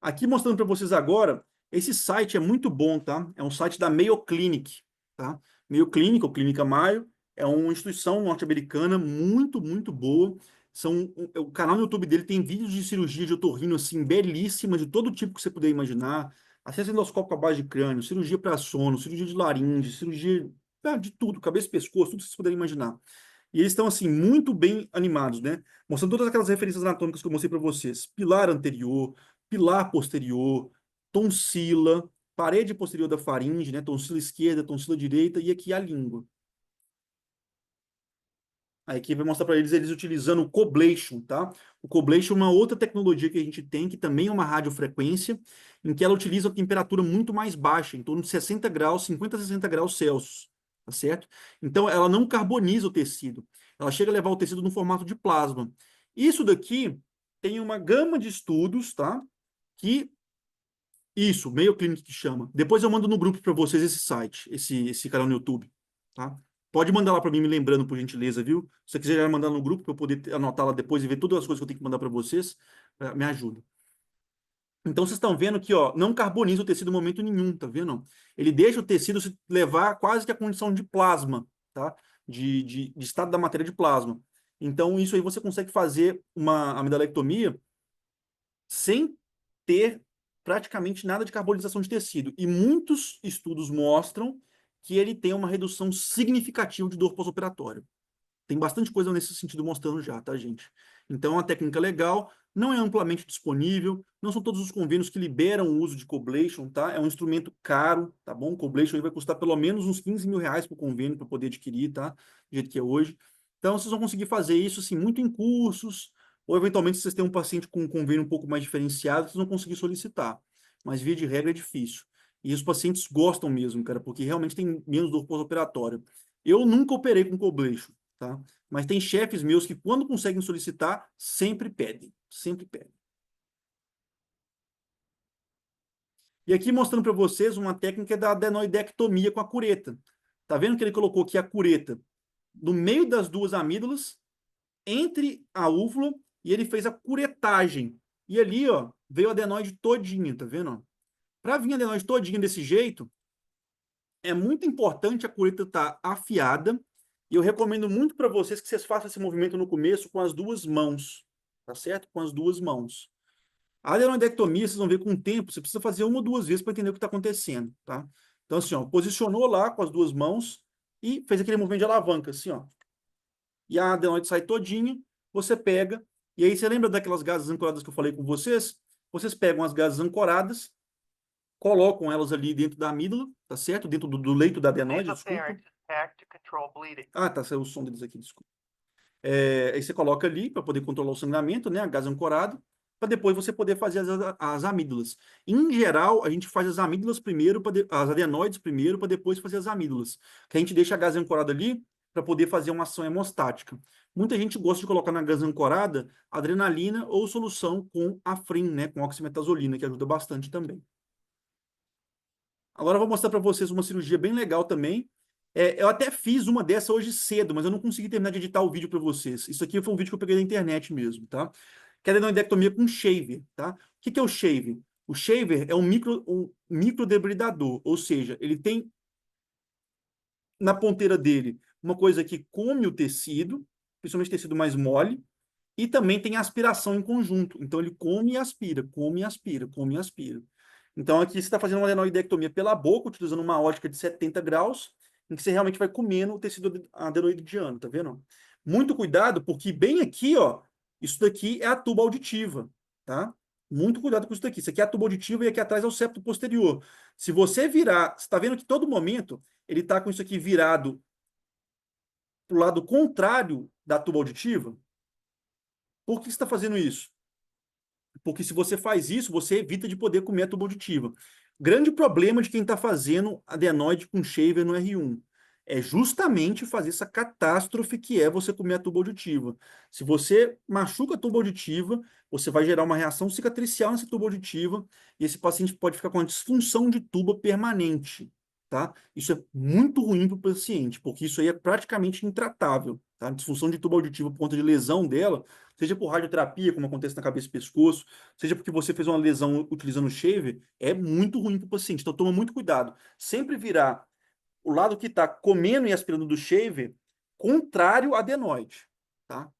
Aqui mostrando para vocês agora, esse site é muito bom, tá? É um site da Mayo Clinic, tá? Mayo Clinic, ou Clínica Mayo, é uma instituição norte-americana muito boa. O canal no YouTube dele tem vídeos de cirurgia de otorrino, assim, belíssimas, de todo tipo que você puder imaginar. Acesso endoscópio com a base de crânio, cirurgia para sono, cirurgia de laringe, cirurgia de tudo, cabeça e pescoço, tudo que vocês puderem imaginar. E eles estão, assim, muito bem animados, né? Mostrando todas aquelas referências anatômicas que eu mostrei para vocês. Pilar anterior, pilar posterior, tonsila, parede posterior da faringe, né? Tonsila esquerda, tonsila direita e aqui a língua. A equipe vai mostrar para eles utilizando o Coblation, tá? O Coblation é uma outra tecnologia que a gente tem, que também é uma radiofrequência, em que ela utiliza a temperatura muito mais baixa, em torno de 60 graus, 50 a 60 graus Celsius, tá certo? Então, ela não carboniza o tecido, ela chega a levar o tecido no formato de plasma. Isso daqui tem uma gama de estudos, tá? Que Isso, Mayo Clinic que chama. Depois eu mando no grupo para vocês esse site, esse canal no YouTube, tá? Pode mandar lá para mim, me lembrando, por gentileza, viu? Se você quiser já mandar no grupo para eu poder anotar lá depois e ver todas as coisas que eu tenho que mandar para vocês, me ajuda. Então vocês estão vendo que, ó, não carboniza o tecido em momento nenhum, tá vendo? Ele deixa o tecido se levar quase que a condição de plasma, tá? De estado da matéria de plasma. Então isso aí você consegue fazer uma amidalectomia sem ter praticamente nada de carbonização de tecido. E muitos estudos mostram que ele tem uma redução significativa de dor pós-operatória. Tem bastante coisa nesse sentido mostrando já, tá, gente? Então, é uma técnica legal, não é amplamente disponível, não são todos os convênios que liberam o uso de Coblation, tá? É um instrumento caro, tá bom? O Coblation aí vai custar pelo menos uns 15 mil reais por convênio para poder adquirir, tá? Do jeito que é hoje. Então, vocês vão conseguir fazer isso, assim, muito em cursos, ou eventualmente, se vocês têm um paciente com um convênio um pouco mais diferenciado, vocês vão conseguir solicitar. Mas, via de regra, é difícil. E os pacientes gostam mesmo, cara, porque realmente tem menos dor pós-operatória. Eu nunca operei com Coblation, tá? Mas tem chefes meus que, quando conseguem solicitar, sempre pedem. Sempre pedem. E aqui mostrando para vocês uma técnica da adenoidectomia com a cureta. Tá vendo que ele colocou aqui a cureta no meio das duas amígdalas, entre a úvula, e ele fez a curetagem. E ali, ó, veio a adenoide todinha, tá vendo? Para vir a adenoide todinha desse jeito, é muito importante a cureta estar afiada. E eu recomendo muito para vocês que vocês façam esse movimento no começo com as duas mãos, tá certo? Com as duas mãos. A adenoidectomia, vocês vão ver com o tempo, você precisa fazer uma ou duas vezes para entender o que está acontecendo, tá? Então, assim, ó, posicionou lá com as duas mãos e fez aquele movimento de alavanca, assim, ó. E a adenoide sai todinha, você pega, e aí você lembra daquelas gases ancoradas que eu falei com vocês? Vocês pegam as gases ancoradas, colocam elas ali dentro da amígdala, tá certo? Dentro do leito da adenoide, desculpa. Ah, tá, saiu o som deles aqui, desculpa. Aí você coloca ali para poder controlar o sangramento, né? A gás ancorado, para depois você poder fazer as amígdalas. Em geral, a gente faz as amígdalas primeiro, as adenoides primeiro, para depois fazer as amígdalas. Que a gente deixa a gás ancorada ali para poder fazer uma ação hemostática. Muita gente gosta de colocar na gás ancorada adrenalina ou solução com Afrin, né? Com oximetazolina, que ajuda bastante também. Agora eu vou mostrar para vocês uma cirurgia bem legal também. Eu até fiz uma dessa hoje cedo, mas eu não consegui terminar de editar o vídeo para vocês. Isso aqui foi um vídeo que eu peguei da internet mesmo, tá? Que é a adenoidectomia com shaver, tá? O que é o shaver? O shaver é um microdebridador, ou seja, ele tem na ponteira dele uma coisa que come o tecido, principalmente tecido mais mole, e também tem aspiração em conjunto. Então ele come e aspira, come e aspira, come e aspira. Então aqui você está fazendo uma adenoidectomia pela boca, utilizando uma ótica de 70 graus, em que você realmente vai comendo o tecido adenoidiano, tá vendo? Muito cuidado, porque bem aqui, ó, isso daqui é a tuba auditiva, tá? Muito cuidado com isso daqui. Isso aqui é a tuba auditiva e aqui atrás é o septo posterior. Se você virar, você está vendo que todo momento ele está com isso aqui virado para o lado contrário da tuba auditiva? Por que você está fazendo isso? Porque se você faz isso, você evita de poder comer a tuba auditiva. Grande problema de quem está fazendo adenoide com shaver no R1 é justamente fazer essa catástrofe que é você comer a tuba auditiva. Se você machuca a tuba auditiva, você vai gerar uma reação cicatricial nessa tuba auditiva e esse paciente pode ficar com uma disfunção de tuba permanente, tá? Isso é muito ruim para o paciente, porque isso aí é praticamente intratável, tá? Disfunção de tuba auditiva por conta de lesão dela, seja por radioterapia, como acontece na cabeça e pescoço, seja porque você fez uma lesão utilizando shaver, é muito ruim para o paciente. Então, toma muito cuidado. Sempre virar o lado que está comendo e aspirando do shaver contrário à adenoide, tá?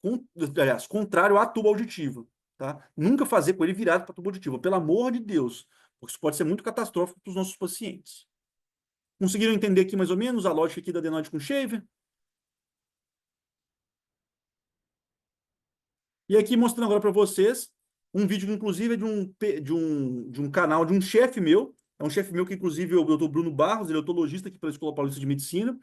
Aliás, contrário à tuba auditiva, tá? Nunca fazer com ele virado para a tuba auditiva, pelo amor de Deus, porque isso pode ser muito catastrófico para os nossos pacientes. Conseguiram entender aqui mais ou menos a lógica aqui da adenoide com shaver? E aqui mostrando agora para vocês um vídeo que, inclusive, é de um canal de um chefe meu. É um chefe meu que, inclusive, é o doutor Bruno Barros, ele é otologista aqui pela Escola Paulista de Medicina.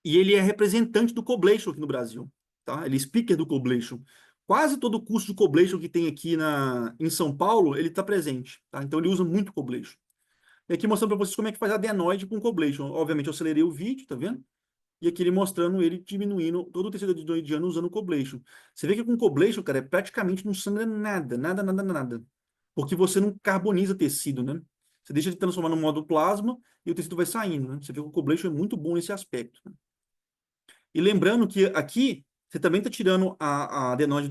E ele é representante do Coblation aqui no Brasil. Tá? Ele é speaker do Coblation. Quase todo o curso de Coblation que tem aqui em São Paulo, ele está presente. Tá? Então, ele usa muito Coblation. E aqui mostrando para vocês como é que faz adenoide com Coblation. Obviamente, eu acelerei o vídeo, tá vendo? E aqui ele mostrando ele diminuindo todo o tecido adenoidiano usando o Coblation. Você vê que com o Coblation, cara, praticamente não sangra nada, nada, nada, nada. porque você não carboniza tecido, né? Você deixa ele transformar no modo plasma e o tecido vai saindo, né? Você vê que o coblation é muito bom nesse aspecto, né? E lembrando que aqui você também está tirando a adenoide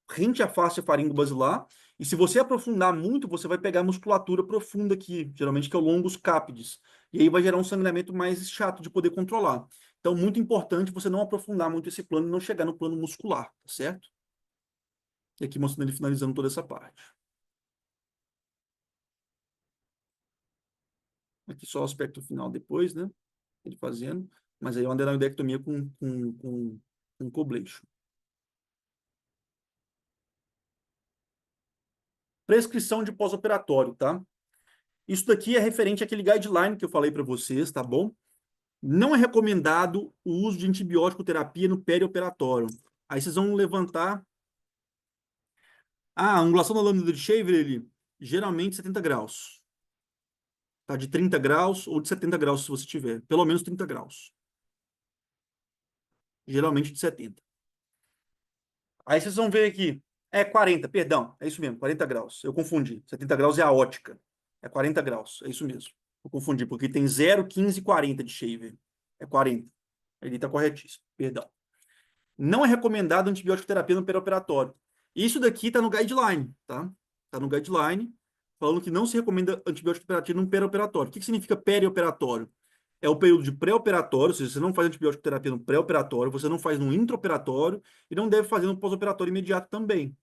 rente à face faringo basilar, e se você aprofundar muito, você vai pegar a musculatura profunda aqui, geralmente que é o longus capitis, e aí vai gerar um sangramento mais chato de poder controlar. Então, muito importante você não aprofundar muito esse plano e não chegar no plano muscular, tá certo? E aqui mostrando ele finalizando toda essa parte. Aqui só o aspecto final depois, né? Ele fazendo, mas aí é uma adenoidectomia com coblation. Prescrição de pós-operatório, tá? Isso daqui é referente àquele guideline que eu falei para vocês, tá bom? Não é recomendado o uso de antibiótico terapia no perioperatório. Aí vocês vão levantar. Ah, a angulação da lâmina de Shaver, ele geralmente 70 graus. Tá? De 30 graus ou de 70 graus, se você tiver. Pelo menos 30 graus. Geralmente de 70. Aí vocês vão ver aqui. É 40, perdão. É isso mesmo, 40 graus. Eu confundi. 70 graus é a ótica. É 40 graus. É isso mesmo. Eu confundi, porque tem 0, 15 e 40 de Shaver. É 40. Ele está corretíssimo. Perdão. Não é recomendado antibiótico terapia no perioperatório. Isso daqui está no guideline, tá? Está no guideline, falando que não se recomenda antibiótico terapia no perioperatório. O que significa perioperatório? É o período de pré-operatório, ou seja, você não faz antibiótico terapia no pré-operatório, você não faz no intraoperatório e não deve fazer no pós-operatório imediato também.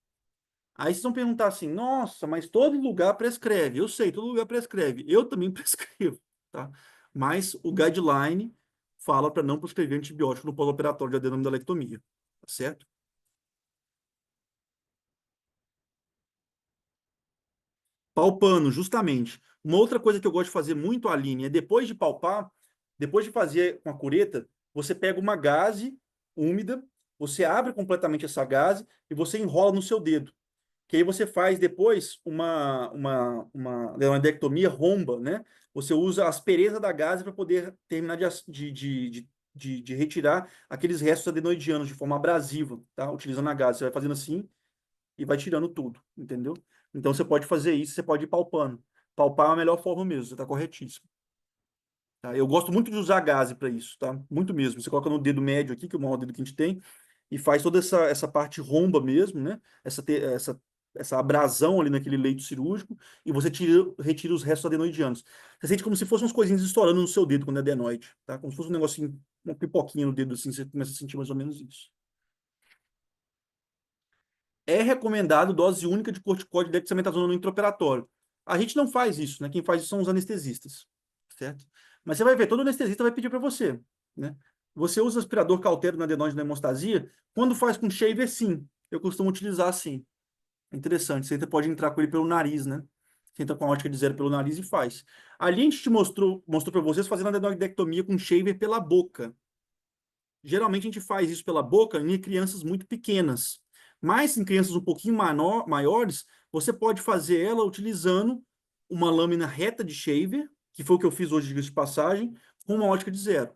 Aí vocês vão perguntar assim, nossa, mas todo lugar prescreve. Eu sei, todo lugar prescreve. Eu também prescrevo, tá? Mas o guideline fala para não prescrever antibiótico no pós-operatório de adenomidalectomia, tá certo? Palpando, justamente. Uma outra coisa que eu gosto de fazer muito, Aline, é depois de palpar, depois de fazer com a cureta, você pega uma gaze úmida, você abre completamente essa gaze e você enrola no seu dedo. Que aí você faz depois uma leonidectomia romba, né? Você usa a aspereza da gaze para poder terminar de retirar aqueles restos adenoidianos de forma abrasiva, tá? Utilizando a gaze. Você vai fazendo assim e vai tirando tudo, entendeu? Então você pode fazer isso, você pode ir palpando. Palpar é a melhor forma mesmo, você está corretíssimo. Tá? Eu gosto muito de usar gaze para isso, tá? Muito mesmo. Você coloca no dedo médio aqui, que é o maior dedo que a gente tem, e faz toda essa parte romba mesmo, né? Essa abrasão ali naquele leito cirúrgico, e você retira os restos adenoidianos. Você sente como se fossem umas coisinhas estourando no seu dedo quando é adenoide, tá? Como se fosse um negocinho, uma pipoquinha no dedo assim, você começa a sentir mais ou menos isso. É recomendado dose única de corticoide e dexametasona no intraoperatório. A gente não faz isso, né? Quem faz isso são os anestesistas, certo? Mas você vai ver, todo anestesista vai pedir para você, né? Você usa aspirador cautero na adenose na hemostasia? Quando faz com shaver, sim. Eu costumo utilizar assim. É interessante. Você pode entrar com ele pelo nariz, né? Você entra com a ótica de zero pelo nariz e faz. Ali a gente te mostrou para vocês fazendo a adenodectomia com shaver pela boca. Geralmente a gente faz isso pela boca em crianças muito pequenas. Mas em crianças um pouquinho maiores, você pode fazer ela utilizando uma lâmina reta de shaver, que foi o que eu fiz hoje de passagem, com uma ótica de zero.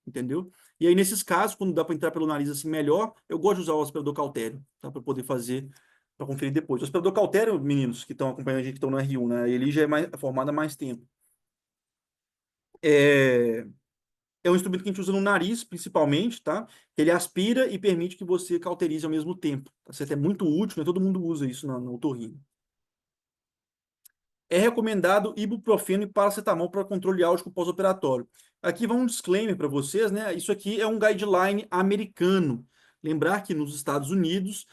Entendeu? E aí, nesses casos, quando dá para entrar pelo nariz assim melhor, eu gosto de usar o aspirador cautério, tá? Para poder fazer, para conferir depois. O aspirador cautério, meninos que estão acompanhando a gente, que estão no R1, né? Ele já é formado há mais tempo. É, é um instrumento que a gente usa no nariz, principalmente, tá? Ele aspira e permite que você cauterize ao mesmo tempo. Tá certo? É muito útil, né? Todo mundo usa isso no otorrino. É recomendado ibuprofeno e paracetamol para controle álgico pós-operatório. Aqui vai um disclaimer para vocês, né? Isso aqui é um guideline americano. Lembrar que nos Estados Unidos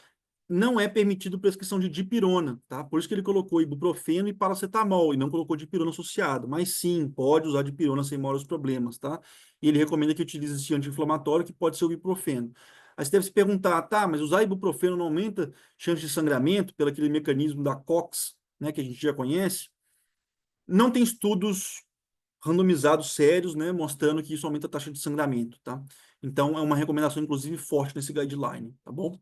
não é permitido prescrição de dipirona, tá? Por isso que ele colocou ibuprofeno e paracetamol e não colocou dipirona associado. Mas sim, pode usar dipirona sem maiores problemas, tá? E ele recomenda que utilize esse anti-inflamatório, que pode ser o ibuprofeno. Aí você deve se perguntar, tá, mas usar ibuprofeno não aumenta chance de sangramento pelo aquele mecanismo da COX, né, que a gente já conhece? Não tem estudos randomizados sérios, né, mostrando que isso aumenta a taxa de sangramento, tá? Então é uma recomendação, inclusive, forte nesse guideline, tá bom?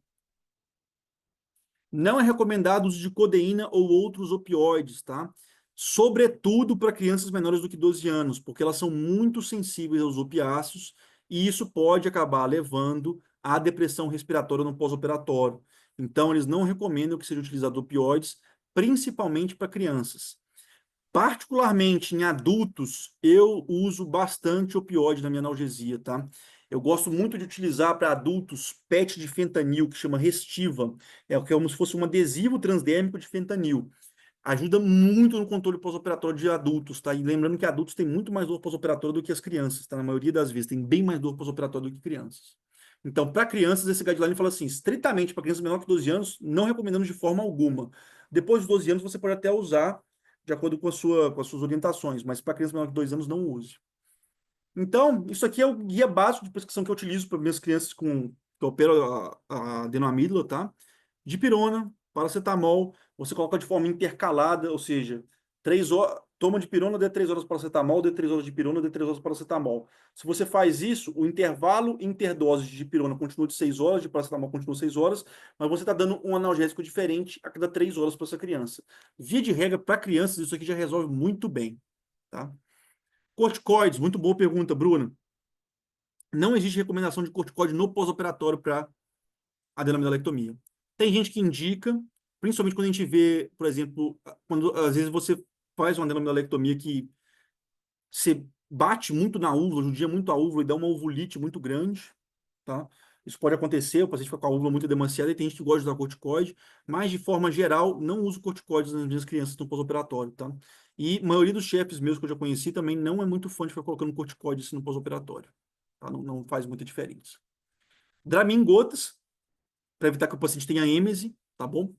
Não é recomendado o uso de codeína ou outros opioides, tá? Sobretudo para crianças menores do que 12 anos, porque elas são muito sensíveis aos opiáceos e isso pode acabar levando à depressão respiratória no pós-operatório. Então, eles não recomendam que seja utilizado opioides principalmente para crianças. Particularmente em adultos, eu uso bastante opioide na minha analgesia, tá? Eu gosto muito de utilizar para adultos PET de fentanil, que chama Restiva. É como se fosse um adesivo transdérmico de fentanil. Ajuda muito no controle pós-operatório de adultos, tá? E lembrando que adultos têm muito mais dor pós-operatória do que as crianças, tá? Na maioria das vezes, tem bem mais dor pós-operatória do que crianças. Então, para crianças, esse guideline fala assim, estritamente para crianças menor que 12 anos, não recomendamos de forma alguma. Depois de 12 anos, você pode até usar de acordo com com as suas orientações, mas para crianças menor que 2 anos, não use. Então, isso aqui é o guia básico de prescrição que eu utilizo para minhas crianças que operam a adenoamígdala, tá? Dipirona, paracetamol, você coloca de forma intercalada, ou seja, 3 horas, toma de pirona, dê 3 horas de paracetamol, dê 3 horas de pirona, dê 3 horas de paracetamol. Se você faz isso, o intervalo interdose de pirona continua de 6 horas, de paracetamol continua 6 horas, mas você está dando um analgésico diferente a cada 3 horas para essa criança. Via de regra, para crianças, isso aqui já resolve muito bem, tá? Corticoides, muito boa pergunta, Bruna. Não existe recomendação de corticoide no pós-operatório para adenomidalectomia. Tem gente que indica, principalmente quando a gente vê, por exemplo, quando às vezes você faz uma adenomidalectomia que você bate muito na úvula, judia muito a úvula e dá uma ovulite muito grande, tá? Isso pode acontecer, o paciente fica com a úvula muito edemaciada e tem gente que gosta de usar corticoide, mas de forma geral, não uso corticoides nas minhas crianças no pós-operatório, tá? E a maioria dos chefes meus que eu já conheci também não é muito fã de ficar colocando corticoide assim, no pós-operatório, tá? Não faz muita diferença. Dramin em gotas, para evitar que o paciente tenha êmese, tá bom?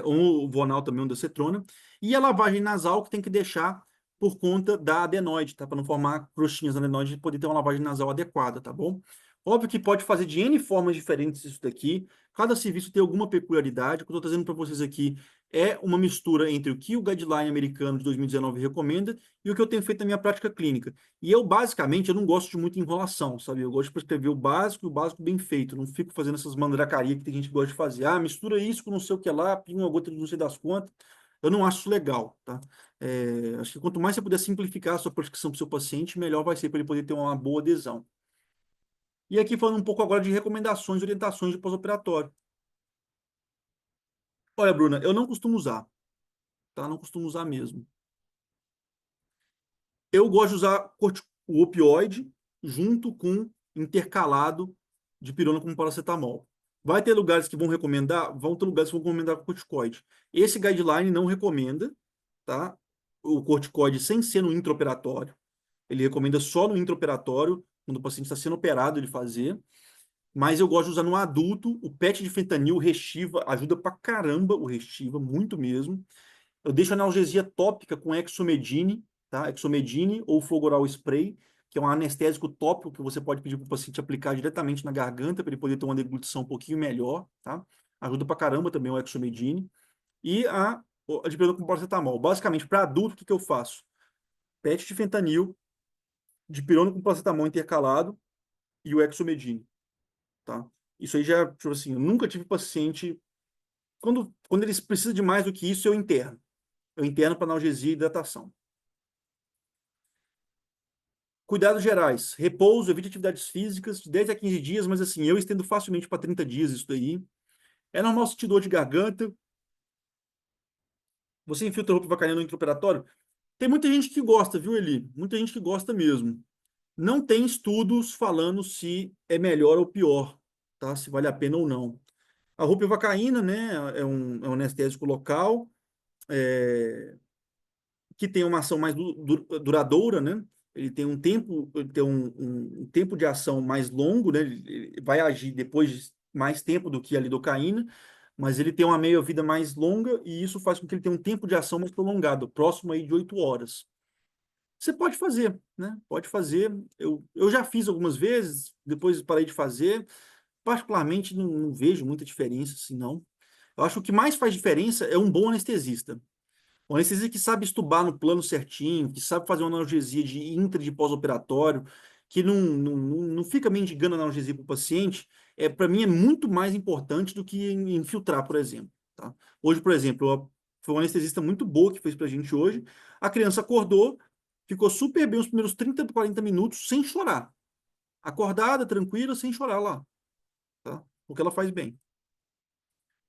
Ou o Vonal também, ondansetrona. E a lavagem nasal que tem que deixar por conta da adenoide, tá? Para não formar crostinhas na adenoide e poder ter uma lavagem nasal adequada, tá bom? Óbvio que pode fazer de N formas diferentes isso daqui. Cada serviço tem alguma peculiaridade. O que eu estou trazendo para vocês aqui é uma mistura entre o que o guideline americano de 2019 recomenda e o que eu tenho feito na minha prática clínica. E eu, basicamente, eu não gosto de muita enrolação, sabe? Eu gosto de prescrever o básico e o básico bem feito. Eu não fico fazendo essas mandracarias que tem gente que gosta de fazer. Ah, mistura isso com não sei o que lá, pinga uma gota de não sei das quantas. Eu não acho isso legal, tá? Acho que quanto mais você puder simplificar a sua prescrição para o seu paciente, melhor vai ser para ele poder ter uma boa adesão. E aqui falando um pouco agora de recomendações e orientações de pós-operatório. Olha, Bruna, eu não costumo usar, tá? Não costumo usar mesmo. Eu gosto de usar o opioide junto com intercalado de pirona com paracetamol. Vai ter lugares que vão recomendar, vão ter lugares que vão recomendar corticoide. Esse guideline não recomenda, tá? O corticoide sem ser no intraoperatório. Ele recomenda só no intraoperatório, quando o paciente está sendo operado, ele fazer. Mas eu gosto de usar no adulto. O PET de fentanil, o Restiva, ajuda pra caramba o Restiva, muito mesmo. Eu deixo analgesia tópica com Exomedine, tá? Exomedine ou Flogoral Spray, que é um anestésico tópico que você pode pedir para o paciente aplicar diretamente na garganta para ele poder ter uma deglutição um pouquinho melhor, tá? Ajuda pra caramba também o Exomedine. E a dipirona com paracetamol. Basicamente, para adulto, o que que eu faço? PET de fentanil, dipirona com paracetamol intercalado e o Exomedine, tá? Isso aí já, tipo assim, eu nunca tive paciente. Quando eles precisam de mais do que isso, eu interno. Eu interno para analgesia e hidratação. Cuidados gerais. Repouso, evite atividades físicas de 10 a 15 dias, mas assim, eu estendo facilmente para 30 dias isso daí. É normal sentir dor de garganta. Você infiltra roupa vacariana no intraoperatório? Tem muita gente que gosta, viu, Eli? Muita gente que gosta mesmo. Não tem estudos falando se é melhor ou pior, tá? Se vale a pena ou não. A ropivacaína, né, é um anestésico local, que tem uma ação mais duradoura, né? Ele tem um tempo de ação mais longo, né? Ele vai agir depois de mais tempo do que a lidocaína, mas ele tem uma meia-vida mais longa e isso faz com que ele tenha um tempo de ação mais prolongado, próximo aí de 8 horas. Você pode fazer, né? Pode fazer. Eu já fiz algumas vezes, depois parei de fazer. Particularmente, não vejo muita diferença, assim, não. Eu acho que o que mais faz diferença é um bom anestesista. Um anestesista que sabe estubar no plano certinho, que sabe fazer uma analgesia de intra e de pós-operatório, que não fica mendigando analgesia para o paciente, para mim é muito mais importante do que infiltrar, por exemplo. Tá? Hoje, por exemplo, foi uma anestesista muito boa que fez para a gente hoje. A criança acordou, ficou super bem os primeiros 30, 40 minutos sem chorar. Acordada, tranquila, sem chorar lá. Tá? Porque ela faz bem.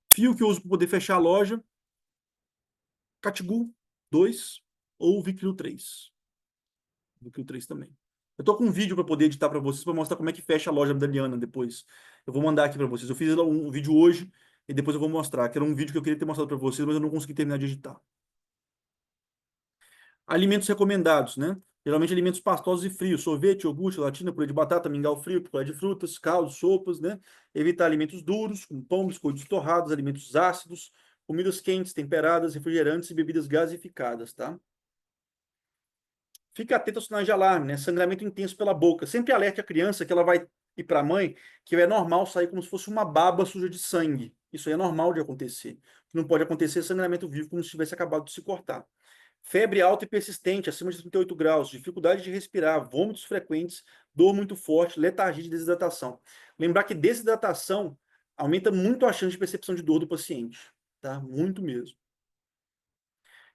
Fio que eu uso para poder fechar a loja, Catgu 2 ou Vicryl 3. Vicryl 3 também. Eu tô com um vídeo para poder editar para vocês, para mostrar como é que fecha a loja da Liana depois. Eu vou mandar aqui para vocês. Eu fiz um vídeo hoje e depois eu vou mostrar, que era um vídeo que eu queria ter mostrado para vocês, mas eu não consegui terminar de editar. Alimentos recomendados, né? Geralmente alimentos pastosos e frios, sorvete, iogurte, gelatina, purê de batata, mingau frio, picolé de frutas, caldos, sopas, né? Evitar alimentos duros, como pão, biscoitos torrados, alimentos ácidos, comidas quentes, temperadas, refrigerantes e bebidas gasificadas, tá? Fique atento aos sinais de alarme, né? Sangramento intenso pela boca. Sempre alerte a criança que ela vai ir para a mãe, que é normal sair como se fosse uma baba suja de sangue. Isso aí é normal de acontecer. O que não pode acontecer é sangramento vivo, como se tivesse acabado de se cortar. Febre alta e persistente, acima de 38 graus, dificuldade de respirar, vômitos frequentes, dor muito forte, letargia e desidratação. Lembrar que desidratação aumenta muito a chance de percepção de dor do paciente, tá? Muito mesmo.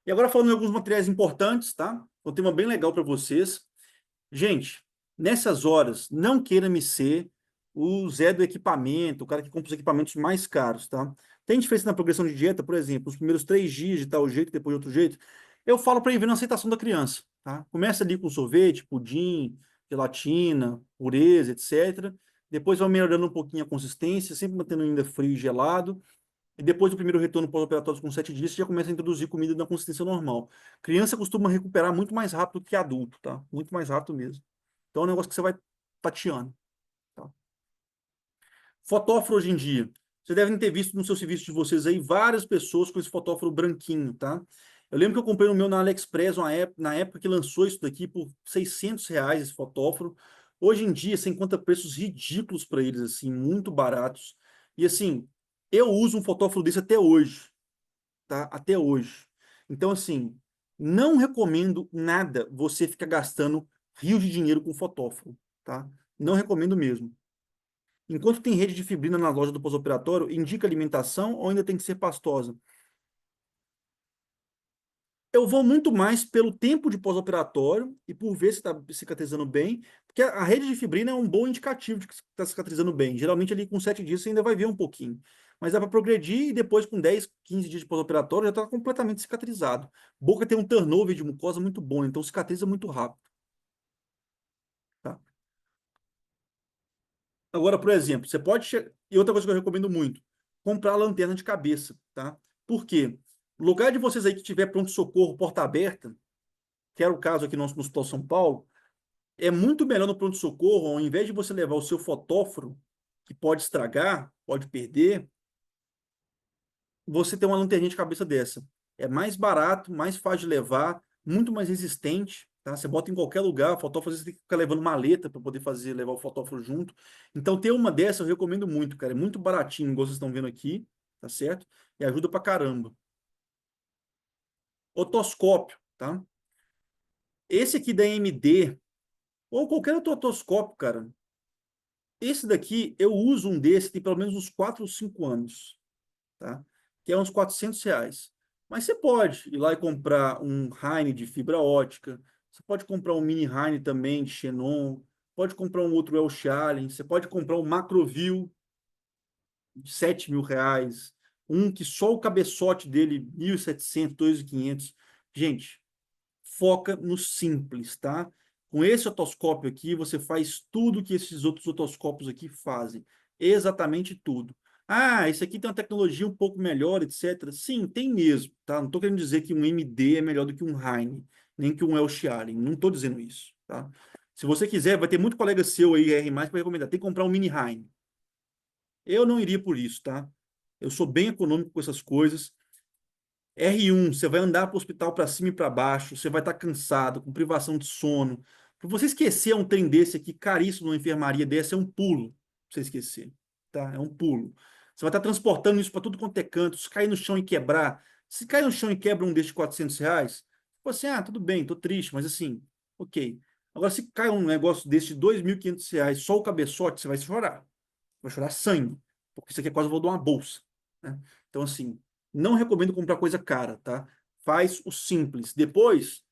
E agora falando de alguns materiais importantes, tá? Um tema bem legal para vocês. Gente, nessas horas, não queira me ser o Zé do equipamento, o cara que compra os equipamentos mais caros, tá? Tem diferença na progressão de dieta, por exemplo, os primeiros 3 dias de tal jeito, depois de outro jeito. Eu falo para ir vendo a aceitação da criança, tá? Começa ali com sorvete, pudim, gelatina, pureza, etc. Depois vai melhorando um pouquinho a consistência, sempre mantendo ainda frio e gelado. E depois do primeiro retorno pós-operatório com 7 dias, você já começa a introduzir comida na consistência normal. Criança costuma recuperar muito mais rápido que adulto, tá? Muito mais rápido mesmo. Então é um negócio que você vai tateando, tá? Fotóforo hoje em dia. Vocês devem ter visto no seu serviço de vocês aí várias pessoas com esse fotóforo branquinho, tá? Eu lembro que eu comprei o meu na AliExpress na época que lançou isso daqui por R$ 600 esse fotóforo. Hoje em dia você encontra preços ridículos para eles, assim, muito baratos. E assim, eu uso um fotóforo desse até hoje, tá? Até hoje. Então, assim, não recomendo nada você ficar gastando rios de dinheiro com fotóforo, tá? Não recomendo mesmo. Enquanto tem rede de fibrina na loja do pós-operatório, indica alimentação ou ainda tem que ser pastosa? Eu vou muito mais pelo tempo de pós-operatório e por ver se está cicatrizando bem, porque a rede de fibrina é um bom indicativo de que está cicatrizando bem. Geralmente ali com 7 dias você ainda vai ver um pouquinho. Mas dá para progredir e depois com 10, 15 dias de pós-operatório já está completamente cicatrizado. Boca tem um turnover de mucosa muito bom, então cicatriza muito rápido. Tá? Agora, por exemplo, você pode. E outra coisa que eu recomendo muito: comprar lanterna de cabeça, tá? Por quê? No lugar de vocês aí que tiver pronto-socorro, porta aberta, que era o caso aqui no nosso Hospital São Paulo, é muito melhor no pronto-socorro, ao invés de você levar o seu fotóforo, que pode estragar, pode perder, você ter uma lanterninha de cabeça dessa. É mais barato, mais fácil de levar, muito mais resistente, tá? Você bota em qualquer lugar, o fotógrafo às vezes tem que ficar levando maleta para poder fazer, levar o fotógrafo junto. Então, ter uma dessa eu recomendo muito, cara. É muito baratinho, igual vocês estão vendo aqui, tá certo? E ajuda pra caramba. Otoscópio, tá? Esse aqui da AMD, ou qualquer outro otoscópio, cara. Esse daqui, eu uso um desse, tem pelo menos uns 4 ou 5 anos, tá? Que é uns R$ 400. Mas você pode ir lá e comprar um Heine de fibra ótica, você pode comprar um mini Heine também de xenon, pode comprar um outro Elshagen, você pode comprar um Macroview de R$ 7.000, um que só o cabeçote dele, 1.700, 2.500. Gente, foca no simples, tá? Com esse otoscópio aqui, você faz tudo que esses outros otoscópios aqui fazem. Exatamente tudo. Ah, esse aqui tem uma tecnologia um pouco melhor, etc. Sim, tem mesmo, tá? Não estou querendo dizer que um MD é melhor do que um Heine, nem que um Elsharing. Não estou dizendo isso, tá? Se você quiser, vai ter muito colega seu aí, R+, para recomendar. Tem que comprar um mini Heine. Eu não iria por isso, tá? Eu sou bem econômico com essas coisas. R1, você vai andar para o hospital para cima e para baixo, você vai estar cansado, com privação de sono. Para você esquecer um trem desse aqui, caríssimo numa enfermaria dessa, é um pulo. Pra você esquecer, tá? É um pulo. Você vai estar transportando isso para tudo quanto é canto. Se cair no chão e quebrar, se cair no chão e quebra um desses R$ 400, você, tudo bem, tô triste, mas assim, ok. Agora, se cai um negócio desse de R$ 2.500, só o cabeçote, você vai chorar. Vai chorar sangue, porque isso aqui é quase o valor de uma bolsa, né? Então, assim, não recomendo comprar coisa cara, tá? Faz o simples. Depois,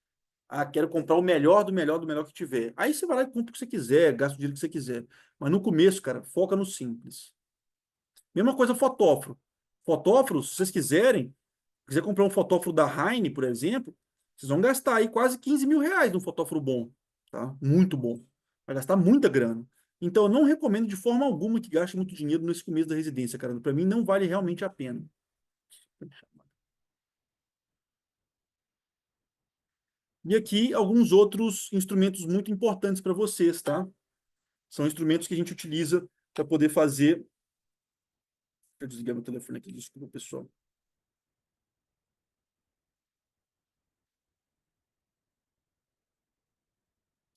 quero comprar o melhor do melhor do melhor que tiver. Aí você vai lá e compra o que você quiser, gasta o dinheiro que você quiser. Mas no começo, cara, foca no simples. Mesma coisa fotóforo. Fotóforo, se vocês quiserem, quiser comprar um fotógrafo da Heine, por exemplo, vocês vão gastar aí quase 15 mil reais num fotógrafo bom, tá? Muito bom. Vai gastar muita grana. Então, eu não recomendo de forma alguma que gaste muito dinheiro nesse começo da residência, cara. Para mim, não vale realmente a pena. E aqui, alguns outros instrumentos muito importantes para vocês, tá? São instrumentos que a gente utiliza para poder fazer. Deixa eu desligar meu telefone aqui, desculpa, pessoal.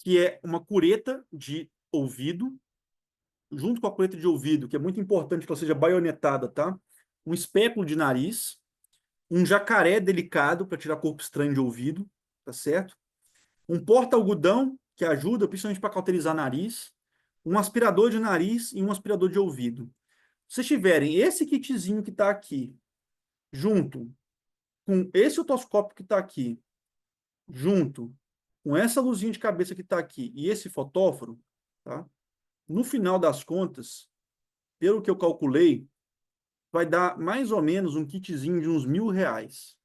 Que é uma cureta de ouvido, junto com a coleta de ouvido, que é muito importante que ela seja baionetada, tá? Um espéculo de nariz, um jacaré delicado para tirar corpo estranho de ouvido, tá certo? Um porta-algodão, que ajuda principalmente para cauterizar nariz, um aspirador de nariz e um aspirador de ouvido. Se vocês tiverem esse kitzinho que está aqui, junto com esse otoscópio que está aqui, junto com essa luzinha de cabeça que está aqui e esse fotóforo, tá? No final das contas, pelo que eu calculei, vai dar mais ou menos um kitzinho de uns R$ 1.000.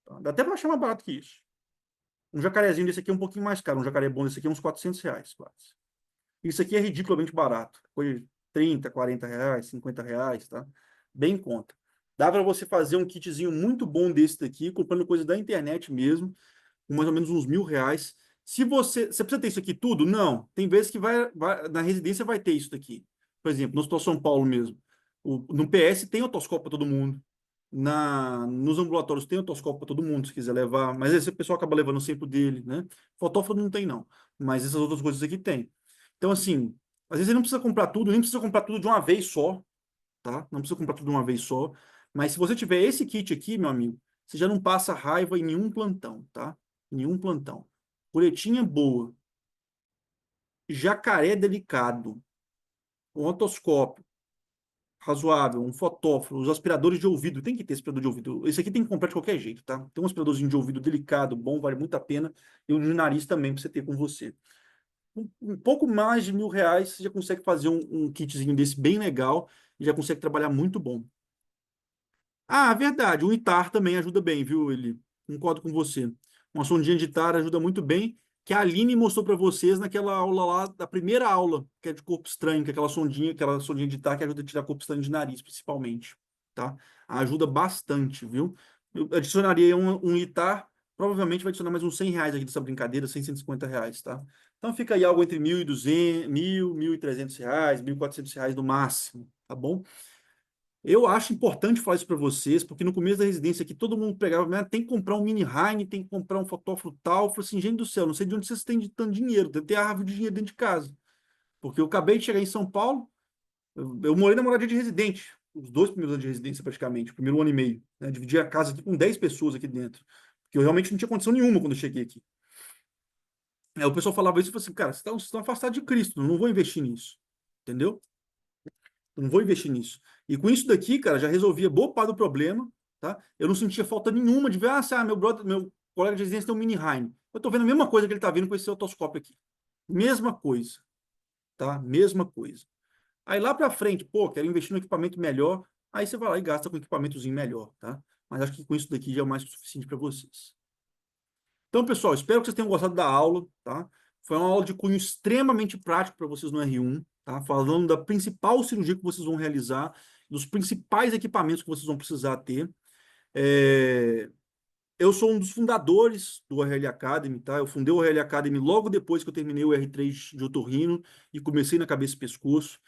Tá? Dá até para achar mais barato que isso. Um jacarezinho desse aqui é um pouquinho mais caro. Um jacaré bom desse aqui é uns R$ 400, quase. Isso aqui é ridiculamente barato. Coisa de 30, R$ 40, R$ 50, tá? Bem em conta. Dá para você fazer um kitzinho muito bom desse daqui, comprando coisa da internet mesmo, com mais ou menos uns R$ 1.000. Se você precisa ter isso aqui tudo? Não. Tem vezes que na residência vai ter isso daqui. Por exemplo, no Hospital São Paulo mesmo. No PS tem otoscópio para todo mundo. Nos ambulatórios tem otoscópio para todo mundo, se quiser levar. Mas esse pessoal acaba levando sempre dele, né? Fotógrafo não tem, não. Mas essas outras coisas aqui tem. Então, assim, às vezes você não precisa comprar tudo, nem precisa comprar tudo de uma vez só, tá? Não precisa comprar tudo de uma vez só. Mas se você tiver esse kit aqui, meu amigo, você já não passa raiva em nenhum plantão, tá? Nenhum plantão. Coletinha boa. Jacaré delicado. Um otoscópio razoável, um fotóforo, os aspiradores de ouvido, tem que ter aspirador de ouvido. Esse aqui tem que comprar de qualquer jeito, tá? Tem um aspiradorzinho de ouvido delicado, bom, vale muito a pena. E um de nariz também para você ter com você. Um pouco mais de R$ 1.000, você já consegue fazer um kitzinho desse bem legal e já consegue trabalhar muito bom. Ah, verdade, um ITAR também ajuda bem, viu, ele? Concordo com você. Uma sondinha de ITAR ajuda muito bem, que a Aline mostrou para vocês naquela aula lá, da primeira aula, que é de corpo estranho, que é aquela sondinha de ITAR que ajuda a tirar corpo estranho de nariz, principalmente, tá? Ajuda bastante, viu? Eu adicionaria um ITAR, provavelmente vai adicionar mais uns R$ 100 aqui dessa brincadeira, 100, R$ 150, tá? Então fica aí algo entre 1.200, R$ 1.300, R$ 1.400 no máximo, tá bom? Eu acho importante falar isso para vocês, porque no começo da residência aqui todo mundo pegava, "Ah, tem que comprar um mini Heine, tem que comprar um fotógrafo tal." Eu falei assim, gente do céu, não sei de onde vocês têm de tanto dinheiro, deve ter árvore de dinheiro dentro de casa. Porque eu acabei de chegar em São Paulo, eu morei na moradia de residente, os 2 primeiros anos de residência praticamente, o primeiro ano e meio, né? Dividi a casa aqui com 10 pessoas aqui dentro, porque eu realmente não tinha condição nenhuma quando eu cheguei aqui. Aí o pessoal falava isso e falou assim, cara, vocês estão afastados de Cristo, não vou investir nisso, entendeu? Eu não vou investir nisso. E com isso daqui, cara, já resolvia boa parte do problema, tá? Eu não sentia falta nenhuma de ver, meu brother, meu colega de residência tem um mini Heine. Eu tô vendo a mesma coisa que ele tá vendo com esse otoscópio aqui. Mesma coisa, tá? Mesma coisa. Aí lá pra frente, pô, quero investir no equipamento melhor, aí você vai lá e gasta com um equipamentozinho melhor, tá? Mas acho que com isso daqui já é o mais que o suficiente para vocês. Então, pessoal, espero que vocês tenham gostado da aula, tá? Foi uma aula de cunho extremamente prático para vocês no R1, tá? Falando da principal cirurgia que vocês vão realizar, dos principais equipamentos que vocês vão precisar ter. Eu sou um dos fundadores do ORL Academy, tá? Eu fundei o ORL Academy logo depois que eu terminei o R3 de otorrino e comecei na cabeça e pescoço.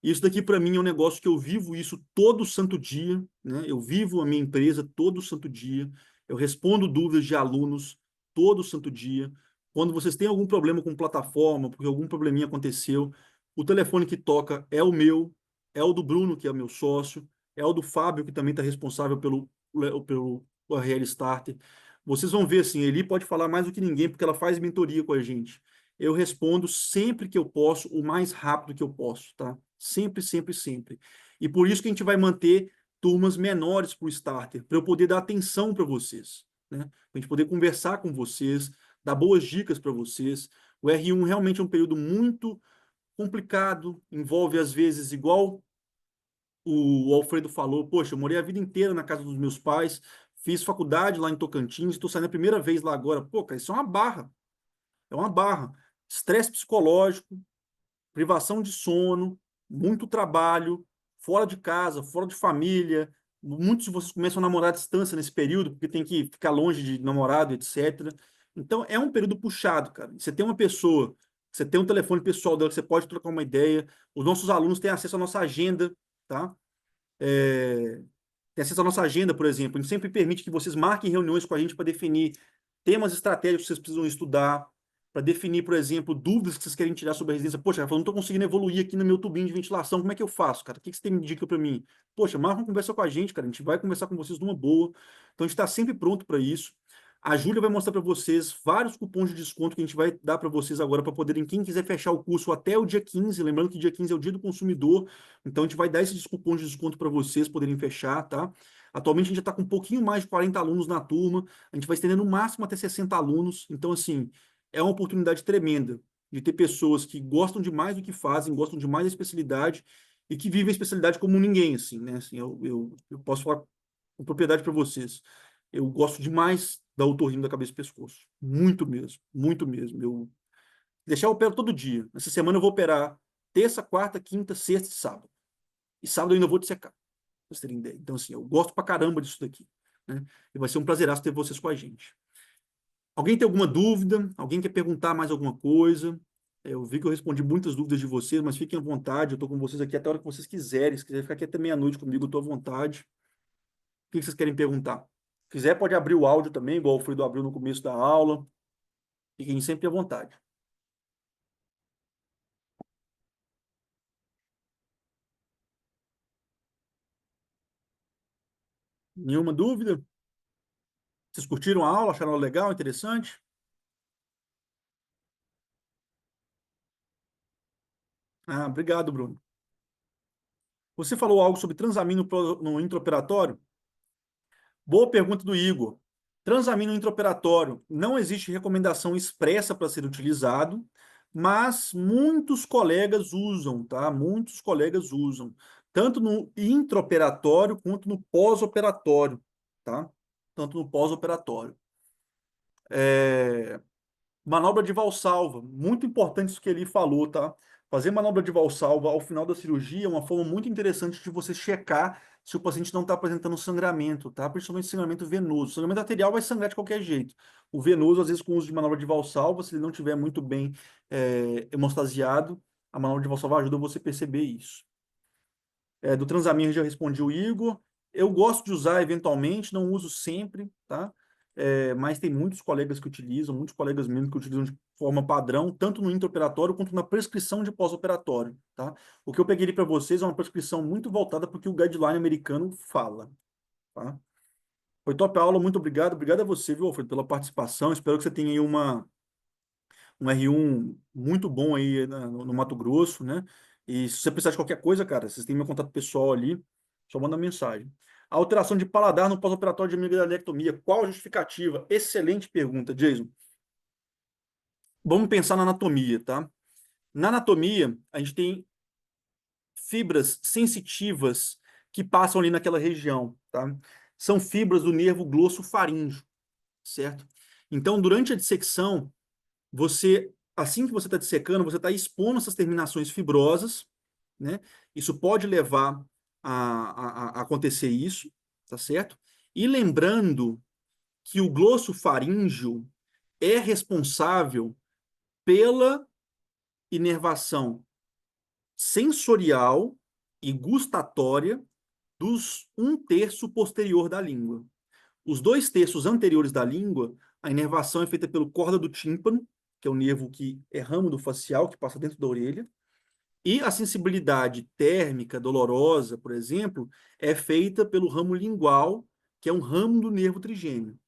Isso daqui, para mim, é um negócio que eu vivo isso todo santo dia, né? Eu vivo a minha empresa todo santo dia. Eu respondo dúvidas de alunos todo santo dia. Quando vocês têm algum problema com plataforma, porque algum probleminha aconteceu, o telefone que toca é o meu, é o do Bruno, que é o meu sócio, é o do Fábio, que também está responsável pelo URL Starter. Vocês vão ver, assim, ele pode falar mais do que ninguém, porque ela faz mentoria com a gente. Eu respondo sempre que eu posso, o mais rápido que eu posso, tá? Sempre, sempre, sempre. E por isso que a gente vai manter turmas menores para o Starter, para eu poder dar atenção para vocês, né? Para a gente poder conversar com vocês, dar boas dicas para vocês. O R1 realmente é um período muito complicado, envolve às vezes, igual o Alfredo falou, poxa, eu morei a vida inteira na casa dos meus pais, Fiz faculdade lá em Tocantins, estou saindo a primeira vez lá agora. Pô, cara, isso é uma barra. É uma barra. Estresse psicológico, privação de sono, muito trabalho, fora de casa, fora de família. Muitos de vocês começam a namorar à distância nesse período, porque tem que ficar longe de namorado, etc. Então, é um período puxado, cara. Você tem uma pessoa, você tem um telefone pessoal dela que você pode trocar uma ideia. Os nossos alunos têm acesso à nossa agenda, tá? É, tem acesso à nossa agenda, por exemplo. A gente sempre permite que vocês marquem reuniões com a gente para definir temas estratégicos que vocês precisam estudar, para definir, por exemplo, dúvidas que vocês querem tirar sobre a residência. Poxa, eu não estou conseguindo evoluir aqui no meu tubinho de ventilação, como é que eu faço, cara? O que que você tem me dica para mim? Poxa, marca uma conversa com a gente, cara. A gente vai conversar com vocês numa boa. Então, a gente está sempre pronto para isso. A Júlia vai mostrar para vocês vários cupons de desconto que a gente vai dar para vocês agora para poderem, quem quiser fechar o curso até o dia 15, lembrando que dia 15 é o dia do consumidor, então a gente vai dar esses cupons de desconto para vocês poderem fechar, tá? Atualmente a gente já está com um pouquinho mais de 40 alunos na turma, a gente vai estender no máximo até 60 alunos, então assim, é uma oportunidade tremenda de ter pessoas que gostam demais do que fazem, gostam demais da especialidade e que vivem a especialidade como ninguém, assim, né? Assim, eu posso falar com propriedade para vocês. Eu gosto demais da otorrino da cabeça e pescoço. Muito mesmo, muito mesmo. Eu opero todo dia. Essa semana eu vou operar terça, quarta, quinta, sexta e sábado. E sábado eu ainda vou dissecar, pra vocês terem ideia. Então, assim, eu gosto pra caramba disso daqui, né? E vai ser um prazeraço ter vocês com a gente. Alguém tem alguma dúvida? Alguém quer perguntar mais alguma coisa? Eu vi que eu respondi muitas dúvidas de vocês, mas fiquem à vontade. Eu estou com vocês aqui até a hora que vocês quiserem. Se quiser ficar aqui até meia-noite comigo, eu estou à vontade. O que vocês querem perguntar? Se quiser, pode abrir o áudio também, igual o Alfredo abriu no começo da aula. Fiquem sempre à vontade. Nenhuma dúvida? Vocês curtiram a aula? Acharam ela legal, interessante? Ah, obrigado, Bruno. Você falou algo sobre transamino no intraoperatório? Boa pergunta do Igor. Transamino intraoperatório, não existe recomendação expressa para ser utilizado, mas muitos colegas usam, tá? Muitos colegas usam, tanto no intraoperatório quanto no pós-operatório, tá? Tanto no pós-operatório. Manobra de valsalva, muito importante isso que ele falou, tá? Fazer manobra de valsalva ao final da cirurgia é uma forma muito interessante de você checar se o paciente não está apresentando sangramento, tá? Principalmente sangramento venoso. O sangramento arterial vai sangrar de qualquer jeito. O venoso, às vezes, com o uso de manobra de valsalva, se ele não estiver muito bem hemostasiado, a manobra de valsalva ajuda você a perceber isso. Do Transamin já respondi o Igor. Eu gosto de usar eventualmente, não uso sempre, tá? Mas tem muitos colegas que utilizam, muitos colegas mesmo que utilizam de forma padrão, tanto no intraoperatório quanto na prescrição de pós-operatório, tá? O que eu peguei para vocês é uma prescrição muito voltada para o que o guideline americano fala, tá? Foi top a aula, muito obrigado. Obrigado a você, viu, Alfredo, pela participação. Espero que você tenha aí um R1 muito bom aí no Mato Grosso, né? E se você precisar de qualquer coisa, cara, vocês têm meu contato pessoal ali, só manda mensagem. A alteração de paladar no pós-operatório de amiloidectomia, qual a justificativa? Excelente pergunta, Jason. Vamos pensar na anatomia, tá? Na anatomia, a gente tem fibras sensitivas que passam ali naquela região, tá? São fibras do nervo glossofaríngeo, certo? Então, durante a dissecção, assim que você está dissecando, você está expondo essas terminações fibrosas, né? Isso pode levar a acontecer isso, tá certo? E lembrando que o glossofaríngeo é responsável pela inervação sensorial e gustatória dos um terço posterior da língua. Os dois terços anteriores da língua, a inervação é feita pelo corda do tímpano, que é o nervo que é ramo do facial, que passa dentro da orelha, e a sensibilidade térmica dolorosa, por exemplo, é feita pelo ramo lingual, que é um ramo do nervo trigêmeo.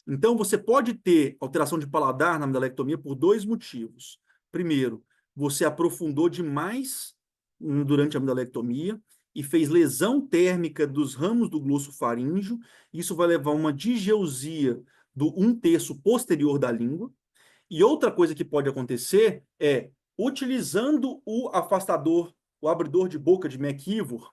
Então, você pode ter alteração de paladar na amidalectomia por dois motivos. Primeiro, você aprofundou demais durante a amidalectomia e fez lesão térmica dos ramos do glossofaríngeo. Isso vai levar a uma digeusia do um terço posterior da língua. E outra coisa que pode acontecer é, utilizando o afastador, o abridor de boca de McIvor,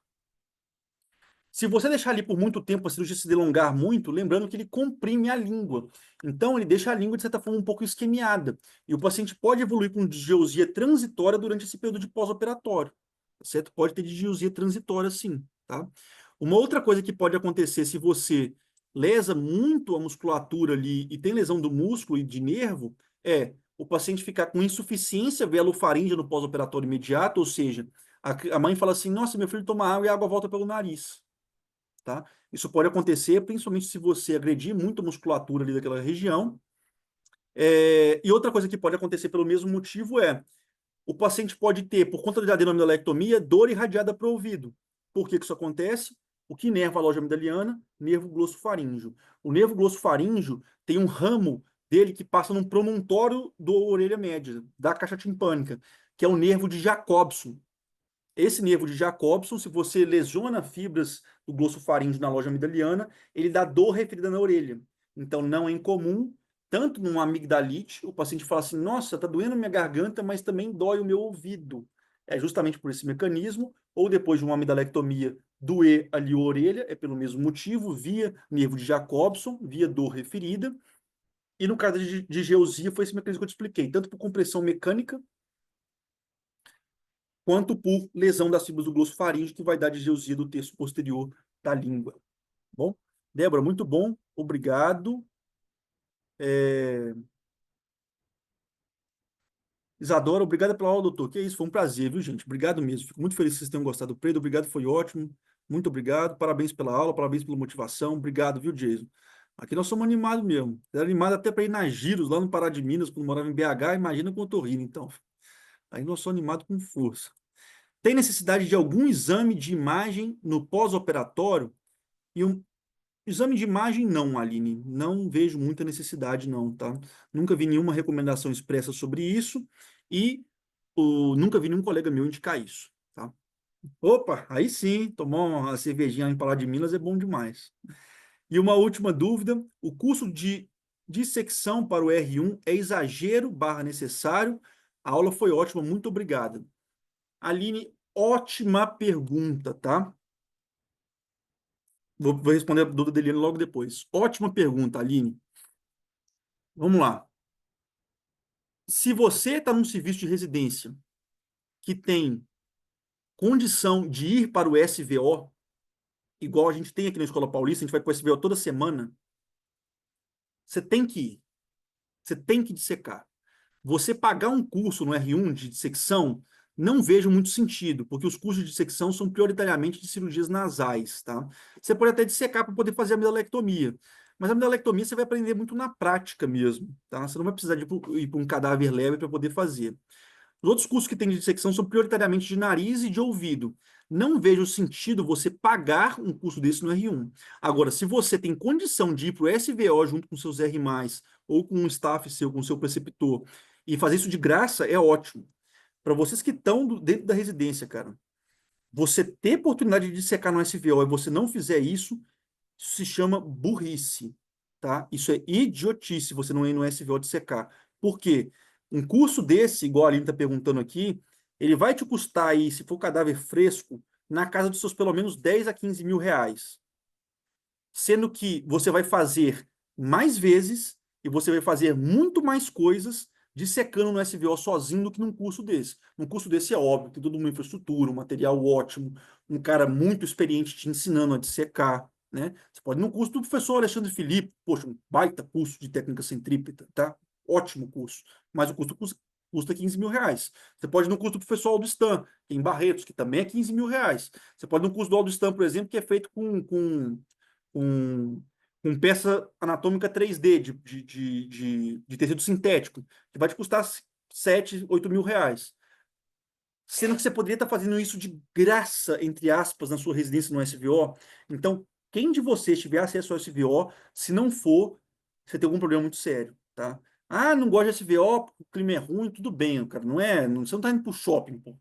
Se você deixar ali por muito tempo, a cirurgia se delongar muito, lembrando que ele comprime a língua. Então, ele deixa a língua, de certa forma, um pouco esquemiada. E o paciente pode evoluir com disgeusia transitória durante esse período de pós-operatório. Certo? Pode ter disgeusia transitória, sim. Tá? Uma outra coisa que pode acontecer se você lesa muito a musculatura ali e tem lesão do músculo e de nervo, é o paciente ficar com insuficiência velofaríngea no pós-operatório imediato, ou seja, a mãe fala assim, nossa, meu filho toma água e a água volta pelo nariz. Tá? Isso pode acontecer, principalmente se você agredir muito a musculatura ali daquela região. E outra coisa que pode acontecer pelo mesmo motivo é o paciente pode ter, por conta da adenoamidolectomia, dor irradiada para o ouvido. Por que que isso acontece? O que inerva a loja amidaliana? Nervo glossofaríngeo. O nervo glossofaríngeo tem um ramo dele que passa num promontório da orelha média, da caixa timpânica, que é o nervo de Jacobson. Esse nervo de Jacobson, se você lesiona fibras do glossofaríngeo na loja amidaliana, ele dá dor referida na orelha. Então, não é incomum, tanto numa amigdalite, o paciente fala assim, nossa, tá doendo minha garganta, mas também dói o meu ouvido. É justamente por esse mecanismo, ou depois de uma amidalectomia, doer ali a orelha, é pelo mesmo motivo, via nervo de Jacobson, via dor referida. E no caso de geusia, foi esse mecanismo que eu te expliquei, tanto por compressão mecânica, quanto por lesão das fibras do glosso faríngeo, que vai dar disgeusia do terço posterior da língua. Bom, Débora, muito bom, obrigado. É... Isadora, obrigado pela aula, doutor. Que é isso, foi um prazer, viu, gente? Obrigado mesmo. Fico muito feliz que vocês tenham gostado do Pedro. Obrigado, foi ótimo. Muito obrigado. Parabéns pela aula, parabéns pela motivação. Obrigado, viu, Jason? Aqui nós somos animados mesmo. Era animado até para ir na Giros, lá no Pará de Minas, quando morava em BH. Imagina com o Torrino, então. Aí nós somos animados com força. Tem necessidade de algum exame de imagem no pós-operatório? E um exame de imagem, não, Aline. Não vejo muita necessidade, não, tá? Nunca vi nenhuma recomendação expressa sobre isso e nunca vi nenhum colega meu indicar isso, tá? Opa, aí sim, tomar uma cervejinha em Pará de Minas é bom demais. E uma última dúvida: o curso de dissecção para o R1 é exagero barra necessário? A aula foi ótima, muito obrigada. Aline, ótima pergunta, tá? Vou responder a dúvida dele logo depois. Ótima pergunta, Aline. Vamos lá. Se você está num serviço de residência que tem condição de ir para o SVO, igual a gente tem aqui na Escola Paulista, a gente vai para o SVO toda semana, você tem que ir. Você tem que dissecar. Você pagar um curso no R1 de dissecção, não vejo muito sentido, porque os cursos de dissecção são prioritariamente de cirurgias nasais, tá? Você pode até dissecar para poder fazer a amidalectomia, mas a amidalectomia você vai aprender muito na prática mesmo, tá? Você não vai precisar de ir para um cadáver leve para poder fazer. Os outros cursos que tem de dissecção são prioritariamente de nariz e de ouvido. Não vejo sentido você pagar um curso desse no R1. Agora, se você tem condição de ir para o SVO junto com seus R+, ou com um staff seu, com o seu preceptor, e fazer isso de graça, é ótimo. Para vocês que estão dentro da residência, cara, você ter oportunidade de dissecar no SVO e você não fizer isso, isso se chama burrice, tá? Isso é idiotice você não ir no SVO dissecar. Por quê? Um curso desse, igual a Aline está perguntando aqui, ele vai te custar aí, se for cadáver fresco, na casa dos seus pelo menos 10 a 15 mil reais. Sendo que você vai fazer mais vezes e você vai fazer muito mais coisas dissecando no SVO sozinho do que num curso desse. Num curso desse é óbvio, tem toda uma infraestrutura, um material ótimo, um cara muito experiente te ensinando a dissecar, né? Você pode ir no curso do professor Alexandre Felipe, poxa, um baita curso de técnica centrípeta, tá? Ótimo curso, mas o custo custa 15 mil reais. Você pode ir no curso do professor Aldo Stan, em Barretos, que também é 15 mil reais. Você pode ir no curso do Aldo Stan, por exemplo, que é feito com, com peça anatômica 3D de tecido sintético, que vai te custar 7, 8 mil reais. Sendo que você poderia estar fazendo isso de graça, entre aspas, na sua residência no SVO. Então, quem de vocês tiver acesso ao SVO, se não for, você tem algum problema muito sério, tá? Ah, não gosto de SVO, porque o clima é ruim, tudo bem, cara. Não é, não, você não está indo para o shopping, pô,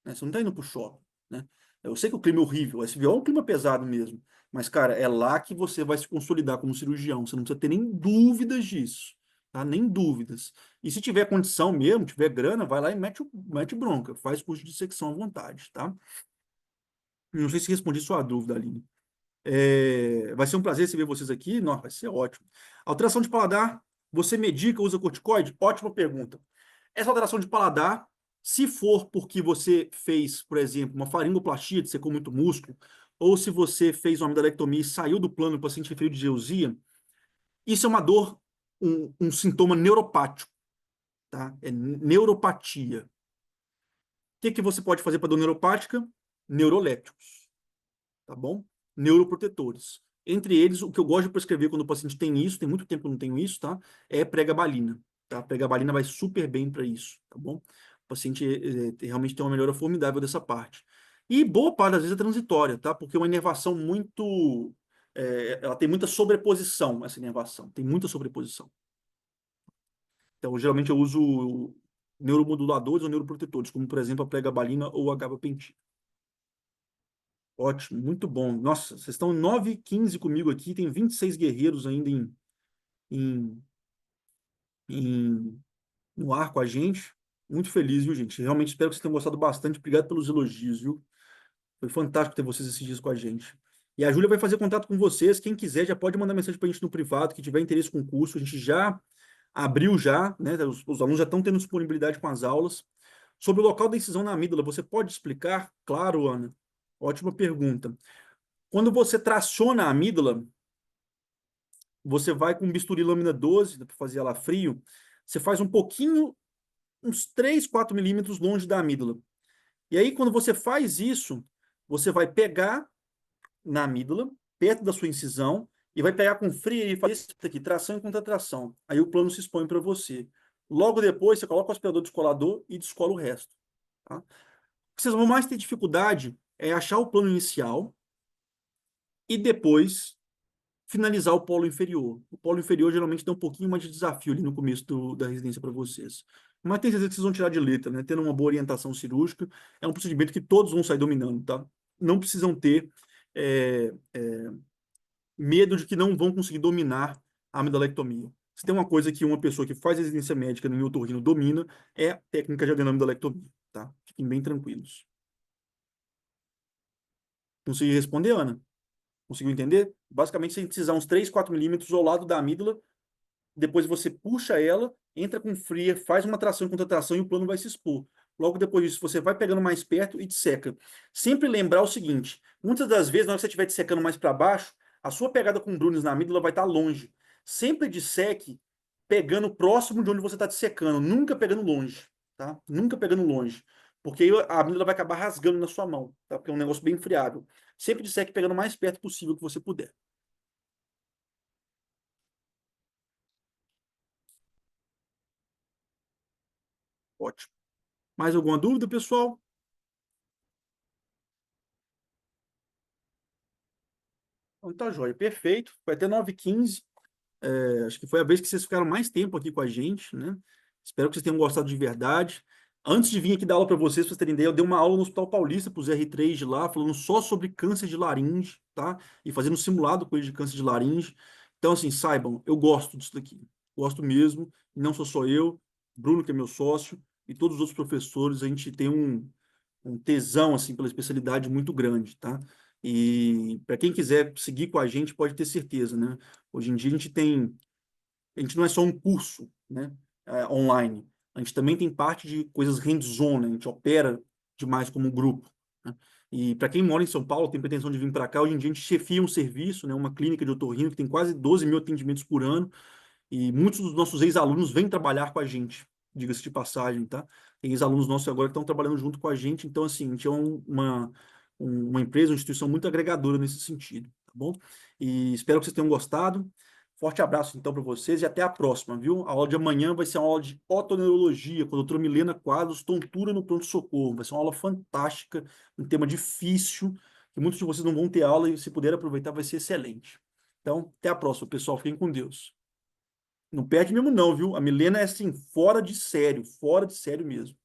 né? Você não está indo para o shopping, né? Eu sei que o clima é horrível, o SVO é um clima pesado mesmo, mas, cara, é lá que você vai se consolidar como cirurgião. Você não precisa ter nem dúvidas disso, tá? Nem dúvidas. E se tiver condição mesmo, tiver grana, vai lá e mete bronca, faz curso de secção à vontade, tá? Não sei se respondi sua dúvida, Aline. Vai ser um prazer receber vocês aqui. Nossa, vai ser ótimo. Alteração de paladar, você medica, usa corticoide? Ótima pergunta. Essa alteração de paladar, se for porque você fez, por exemplo, uma faringoplastia, secou muito músculo, ou se você fez uma amidalectomia e saiu do plano, o paciente referiu de geusia, isso é uma dor, um sintoma neuropático, tá? É neuropatia. O que que você pode fazer para dor neuropática? Neurolépticos, tá bom? Neuroprotetores. Entre eles, o que eu gosto de prescrever quando o paciente tem isso, tem muito tempo que eu não tenho isso, tá? É pregabalina, tá? Pregabalina vai super bem para isso, tá bom? O paciente realmente tem uma melhora formidável dessa parte. E boa parte das vezes é transitória, tá? Porque é uma inervação muito. Ela tem muita sobreposição, essa inervação. Tem muita sobreposição. Então, geralmente eu uso neuromoduladores ou neuroprotetores, como por exemplo a pregabalina ou a gabapentina. Ótimo, muito bom. Nossa, vocês estão 9h15 comigo aqui, tem 26 guerreiros ainda em, em, no ar com a gente. Muito feliz, viu, gente? Realmente espero que vocês tenham gostado bastante. Obrigado pelos elogios, viu? Foi fantástico ter vocês esses dias com a gente. E a Júlia vai fazer contato com vocês. Quem quiser já pode mandar mensagem para a gente no privado, que tiver interesse com o curso. A gente já abriu já, né? Os alunos já estão tendo disponibilidade com as aulas. Sobre o local da incisão na amígdala, você pode explicar? Claro, Ana. Ótima pergunta. Quando você traciona a amígdala, você vai com bisturi lâmina 12, para fazer ela frio, você faz um pouquinho, uns 3, 4 milímetros longe da amígdala. E aí, quando você faz isso, você vai pegar na amígdala, perto da sua incisão, e vai pegar com frio e fazer isso aqui, tração e contratração. Aí o plano se expõe para você. Logo depois, você coloca o aspirador descolador e descola o resto. Tá? O que vocês vão mais ter dificuldade é achar o plano inicial e depois finalizar o polo inferior. O polo inferior geralmente tem um pouquinho mais de desafio ali no começo da residência para vocês. Mas tem certeza que vocês vão tirar de letra, né? Tendo uma boa orientação cirúrgica, é um procedimento que todos vão sair dominando, tá? Não precisam ter é, medo de que não vão conseguir dominar a amidalectomia. Se tem uma coisa que uma pessoa que faz residência médica no otorrino domina, é a técnica de adenomidalectomia, tá? Fiquem bem tranquilos. Consegui responder, Ana? Conseguiu entender? Basicamente, você precisar uns 3, 4 milímetros ao lado da amígdala, depois você puxa ela, entra com fria, faz uma tração e contratração e o plano vai se expor. Logo depois disso, você vai pegando mais perto e disseca. Sempre lembrar o seguinte, muitas das vezes, na hora que você estiver dissecando mais para baixo, a sua pegada com Brunis na amígdala vai estar longe. Sempre disseque pegando próximo de onde você está dissecando, nunca pegando longe, tá? Nunca pegando longe. Porque aí a amígdala vai acabar rasgando na sua mão, tá? Porque é um negócio bem friável. Sempre disseque pegando o mais perto possível que você puder. Ótimo. Mais alguma dúvida, pessoal? Então tá, joia. Perfeito. Vai até 9h15. Acho que foi a vez que vocês ficaram mais tempo aqui com a gente, né? Espero que vocês tenham gostado de verdade. Antes de vir aqui dar aula para vocês, para vocês terem ideia, eu dei uma aula no Hospital Paulista para os R3 de lá, falando só sobre câncer de laringe, tá? E fazendo um simulado com eles de câncer de laringe. Então, assim, saibam, eu gosto disso daqui. Gosto mesmo. E não sou só eu, Bruno, que é meu sócio, e todos os outros professores, a gente tem um tesão assim pela especialidade muito grande, tá? E para quem quiser seguir com a gente, pode ter certeza, né? Hoje em dia a gente não é só um curso, né? Online. A gente também tem parte de coisas hands-on, né? A gente opera demais como um grupo, né? E para quem mora em São Paulo, tem pretensão de vir para cá, hoje em dia a gente chefia um serviço, né? Uma clínica de otorrino que tem quase 12 mil atendimentos por ano, e muitos dos nossos ex-alunos vêm trabalhar com a gente, diga-se de passagem, tá? Tem ex-alunos nossos agora que estão trabalhando junto com a gente, então, assim, a gente é uma empresa, uma instituição muito agregadora nesse sentido, tá bom? E espero que vocês tenham gostado. Forte abraço, então, para vocês e até a próxima, viu? A aula de amanhã vai ser uma aula de otoneurologia com a doutora Milena Quadros, tontura no pronto-socorro. Vai ser uma aula fantástica, um tema difícil, que muitos de vocês não vão ter aula e, se puder aproveitar, vai ser excelente. Então, até a próxima, pessoal. Fiquem com Deus. Não perde mesmo não, viu? A Milena é assim, fora de sério mesmo.